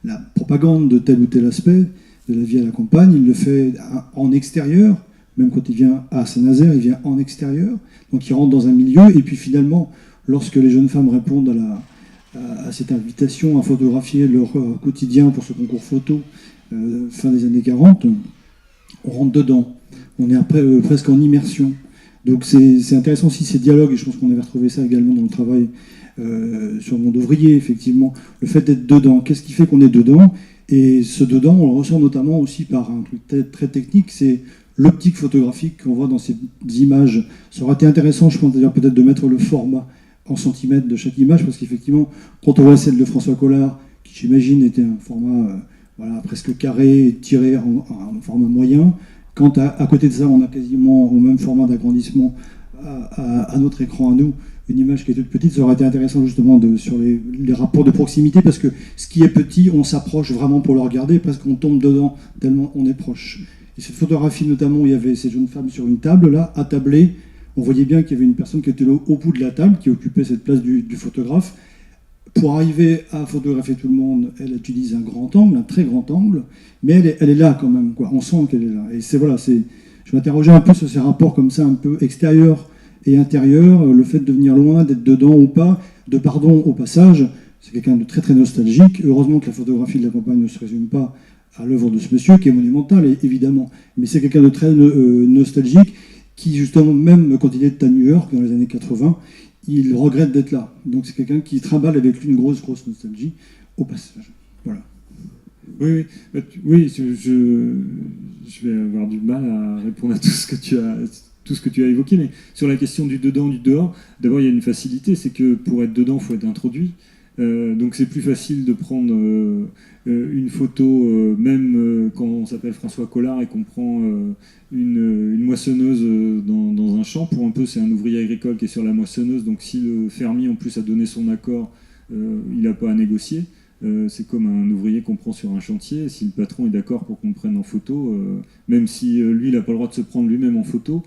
la propagande de tel ou tel aspect de la vie à la campagne, il le fait en extérieur, même quand il vient à Saint-Nazaire, il vient en extérieur, donc il rentre dans un milieu, et puis finalement, lorsque les jeunes femmes répondent à cette invitation à photographier leur quotidien pour ce concours photo, fin des années 40, on rentre dedans, on est après, presque en immersion. Donc c'est intéressant aussi ces dialogues, et je pense qu'on avait retrouvé ça également dans le travail sur le monde ouvrier, effectivement, le fait d'être dedans. Qu'est-ce qui fait qu'on est dedans? Et ce dedans, on le ressent notamment aussi par un truc très technique, c'est l'optique photographique qu'on voit dans ces images. Ça aurait été intéressant, je pense d'ailleurs peut-être de mettre le format en centimètres de chaque image, parce qu'effectivement, quand on voit celle de François Collard, qui j'imagine était un format presque carré, tiré en format moyen, quand à côté de ça, on a quasiment au même format d'agrandissement à notre écran à nous, une image qui est toute petite, ça aurait été intéressant justement sur les rapports de proximité, parce que ce qui est petit, on s'approche vraiment pour le regarder, parce qu'on tombe dedans tellement on est proche. Et cette photographie notamment où il y avait ces jeunes femmes sur une table, là, attablées, on voyait bien qu'il y avait une personne qui était là au bout de la table, qui occupait cette place du photographe. Pour arriver à photographier tout le monde, elle utilise un grand angle, un très grand angle, mais elle est là quand même, quoi. On sent qu'elle est là. Et je m'interrogeais un peu sur ces rapports comme ça, un peu extérieurs et intérieurs, le fait de venir loin, d'être dedans ou pas, de pardon au passage. C'est quelqu'un de très très nostalgique. Heureusement que la photographie de la campagne ne se résume pas à l'œuvre de ce monsieur, qui est monumental, évidemment. Mais c'est quelqu'un de très nostalgique, qui justement, même quand il est à New York, dans les années 80, il regrette d'être là. Donc c'est quelqu'un qui trimballe avec lui une grosse nostalgie au passage. Voilà. Oui, je vais avoir du mal à répondre à tout ce que tu as évoqué, mais sur la question du dedans, du dehors, d'abord il y a une facilité, c'est que pour être dedans, il faut être introduit. Donc c'est plus facile de prendre une photo, même quand on s'appelle François Collard et qu'on prend une moissonneuse dans un champ. Pour un peu, c'est un ouvrier agricole qui est sur la moissonneuse, donc si le fermier en plus a donné son accord, il n'a pas à négocier. C'est comme un ouvrier qu'on prend sur un chantier. Si le patron est d'accord pour qu'on le prenne en photo, même si lui, il n'a pas le droit de se prendre lui-même en photo,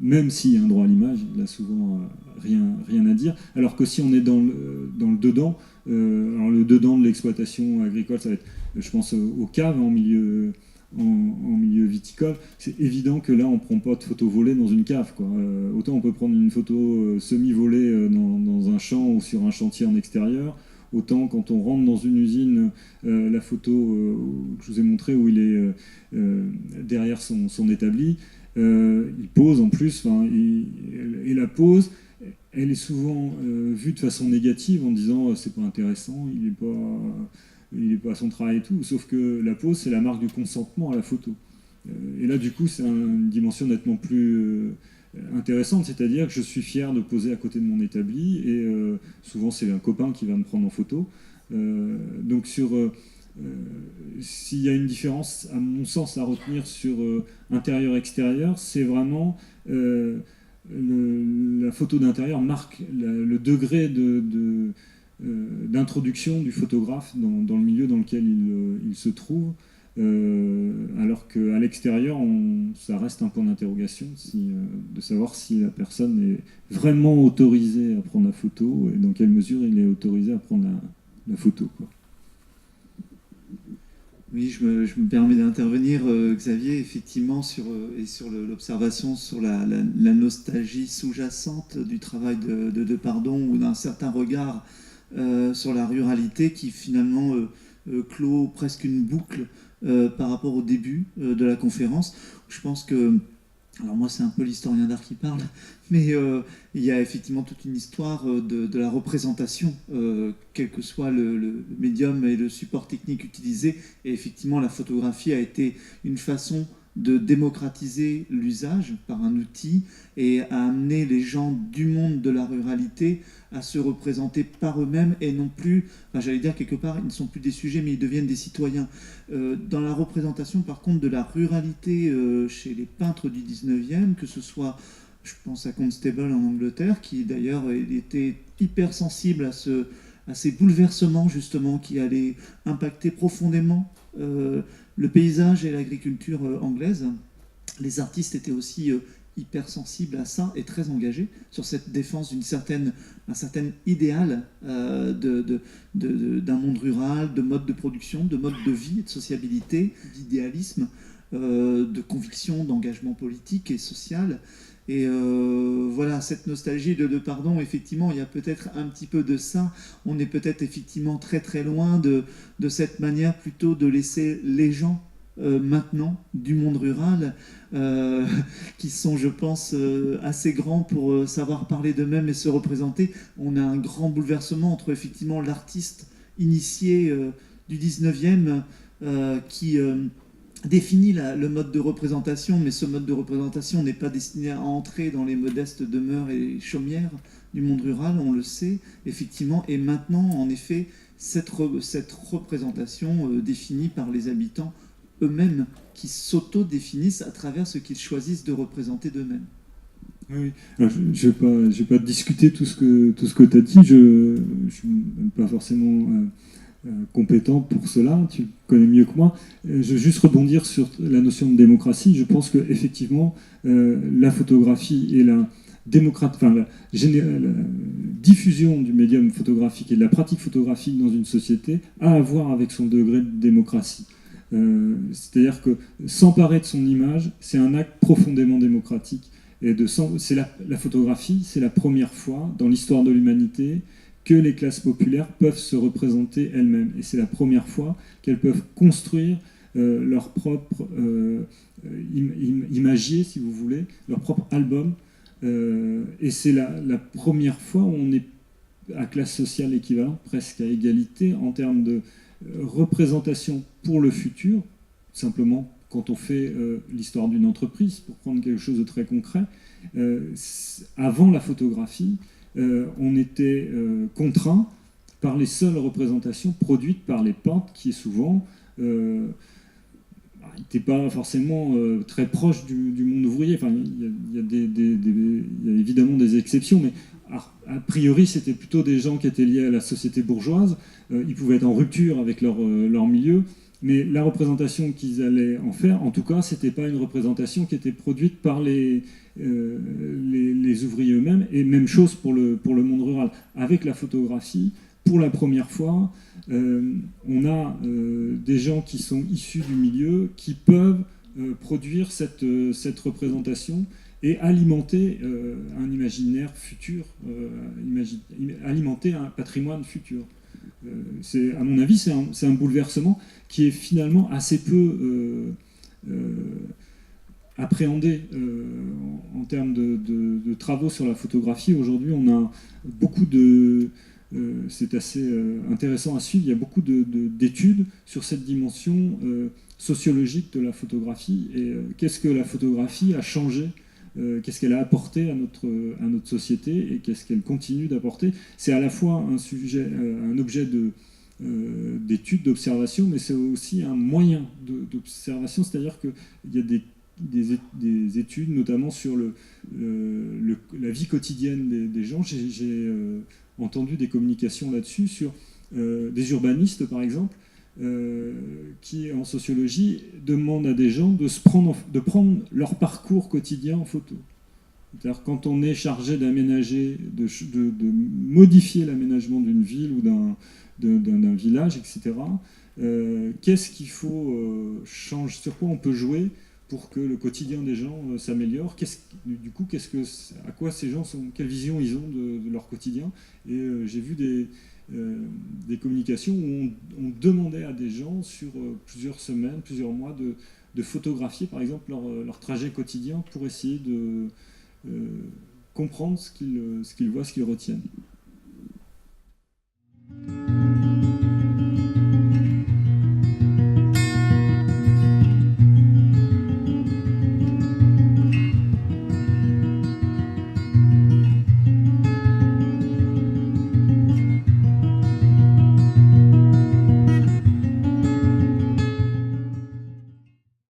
même s'il y a un droit à l'image, il n'a souvent rien à dire. Alors que si on est dans le dedans, alors le dedans de l'exploitation agricole, ça va être, je pense, aux caves en milieu viticole, c'est évident que là, on ne prend pas de photo volée dans une cave, quoi. Autant on peut prendre une photo semi-volée dans un champ ou sur un chantier en extérieur, autant quand on rentre dans une usine, la photo que je vous ai montrée où il est derrière son établi, il pose en plus, et la pose, elle est souvent vue de façon négative en disant c'est pas intéressant, il est pas à son travail et tout, sauf que la pose c'est la marque du consentement à la photo. Et là du coup c'est une dimension nettement plus intéressante, c'est-à-dire que je suis fier de poser à côté de mon établi et souvent c'est un copain qui va me prendre en photo. Donc s'il y a une différence, à mon sens, à retenir sur intérieur-extérieur, c'est vraiment la photo d'intérieur marque le degré d'introduction du photographe dans le milieu dans lequel il se trouve, alors qu'à l'extérieur, ça reste un point d'interrogation de savoir si la personne est vraiment autorisée à prendre la photo et dans quelle mesure il est autorisé à prendre la photo, quoi. Oui, je me permets d'intervenir, Xavier, effectivement, sur l'observation sur la nostalgie sous-jacente du travail de Pardon, ou d'un certain regard sur la ruralité qui finalement clôt presque une boucle par rapport au début de la conférence. Je pense que Alors moi, c'est un peu l'historien d'art qui parle, mais il y a effectivement toute une histoire de la représentation, quel que soit le médium et le support technique utilisé. Et effectivement, la photographie a été une façon de démocratiser l'usage par un outil et à amener les gens du monde de la ruralité à se représenter par eux-mêmes et non plus, enfin, j'allais dire quelque part, ils ne sont plus des sujets mais ils deviennent des citoyens. Dans la représentation par contre de la ruralité chez les peintres du 19e, que ce soit, je pense à Constable en Angleterre, qui d'ailleurs était hyper sensible à ces bouleversements justement qui allaient impacter profondément le paysage et l'agriculture anglaise. Les artistes étaient aussi hypersensibles à ça et très engagés sur cette défense d'un certain idéal d'un monde rural, de mode de production, de mode de vie, de sociabilité, d'idéalisme, de conviction, d'engagement politique et social. Et voilà, cette nostalgie de pardon, effectivement, il y a peut-être un petit peu de ça. On est peut-être effectivement très très loin de cette manière plutôt de laisser les gens maintenant du monde rural qui sont, je pense, assez grands pour savoir parler d'eux-mêmes et se représenter. On a un grand bouleversement entre effectivement l'artiste initié du 19e qui définit le mode de représentation, mais ce mode de représentation n'est pas destiné à entrer dans les modestes demeures et chaumières du monde rural, on le sait, effectivement, et maintenant, en effet, cette représentation définie par les habitants eux-mêmes, qui s'auto-définissent à travers ce qu'ils choisissent de représenter d'eux-mêmes. Oui, alors, je ne vais pas discuter tout ce que tu as dit, je ne suis pas forcément compétent pour cela, tu le connais mieux que moi. Je veux juste rebondir sur la notion de démocratie. Je pense qu'effectivement, la photographie et la diffusion du médium photographique et de la pratique photographique dans une société a à voir avec son degré de démocratie. C'est-à-dire que s'emparer de son image, c'est un acte profondément démocratique. Et la photographie, c'est la première fois dans l'histoire de l'humanité que les classes populaires peuvent se représenter elles-mêmes. Et c'est la première fois qu'elles peuvent construire leur propre imagier, si vous voulez, leur propre album. Et c'est la première fois où on est à classe sociale équivalente, presque à égalité, en termes de représentation pour le futur. Simplement, quand on fait l'histoire d'une entreprise, pour prendre quelque chose de très concret, avant la photographie, on était contraint par les seules représentations produites par les peintres qui souvent n'étaient pas forcément très proches du monde ouvrier. Enfin, il y a évidemment des exceptions, mais a priori c'était plutôt des gens qui étaient liés à la société bourgeoise. Ils pouvaient être en rupture avec leur milieu, mais la représentation qu'ils allaient en faire, en tout cas, c'était pas une représentation qui était produite par les ouvriers eux-mêmes, et même chose pour le monde rural. Avec la photographie, pour la première fois, on a des gens qui sont issus du milieu qui peuvent produire cette représentation et alimenter un imaginaire futur, alimenter un patrimoine futur. À mon avis, c'est un bouleversement qui est finalement assez peu appréhendé en termes de travaux sur la photographie. Aujourd'hui, on a beaucoup de... c'est assez intéressant à suivre. Il y a beaucoup d'études sur cette dimension sociologique de la photographie et qu'est-ce que la photographie a changé, qu'est-ce qu'elle a apporté à notre société et qu'est-ce qu'elle continue d'apporter. C'est à la fois un objet d'étude, d'observation, mais c'est aussi un moyen d'observation, c'est-à-dire qu'il y a des études, notamment sur la vie quotidienne des gens. J'ai entendu des communications là-dessus sur des urbanistes, par exemple, qui, en sociologie, demandent à des gens de prendre leur parcours quotidien en photo. C'est-à-dire, quand on est chargé d'aménager, de modifier l'aménagement d'une ville ou d'un village, etc., qu'est-ce qu'il faut changer, sur quoi on peut jouer pour que le quotidien des gens s'améliore. Du coup, à quoi ces gens sont, quelle vision ils ont de leur quotidien. Et j'ai vu des communications où on demandait à des gens sur plusieurs semaines, plusieurs mois de photographier par exemple leur trajet quotidien pour essayer de comprendre ce qu'ils voient, ce qu'ils retiennent.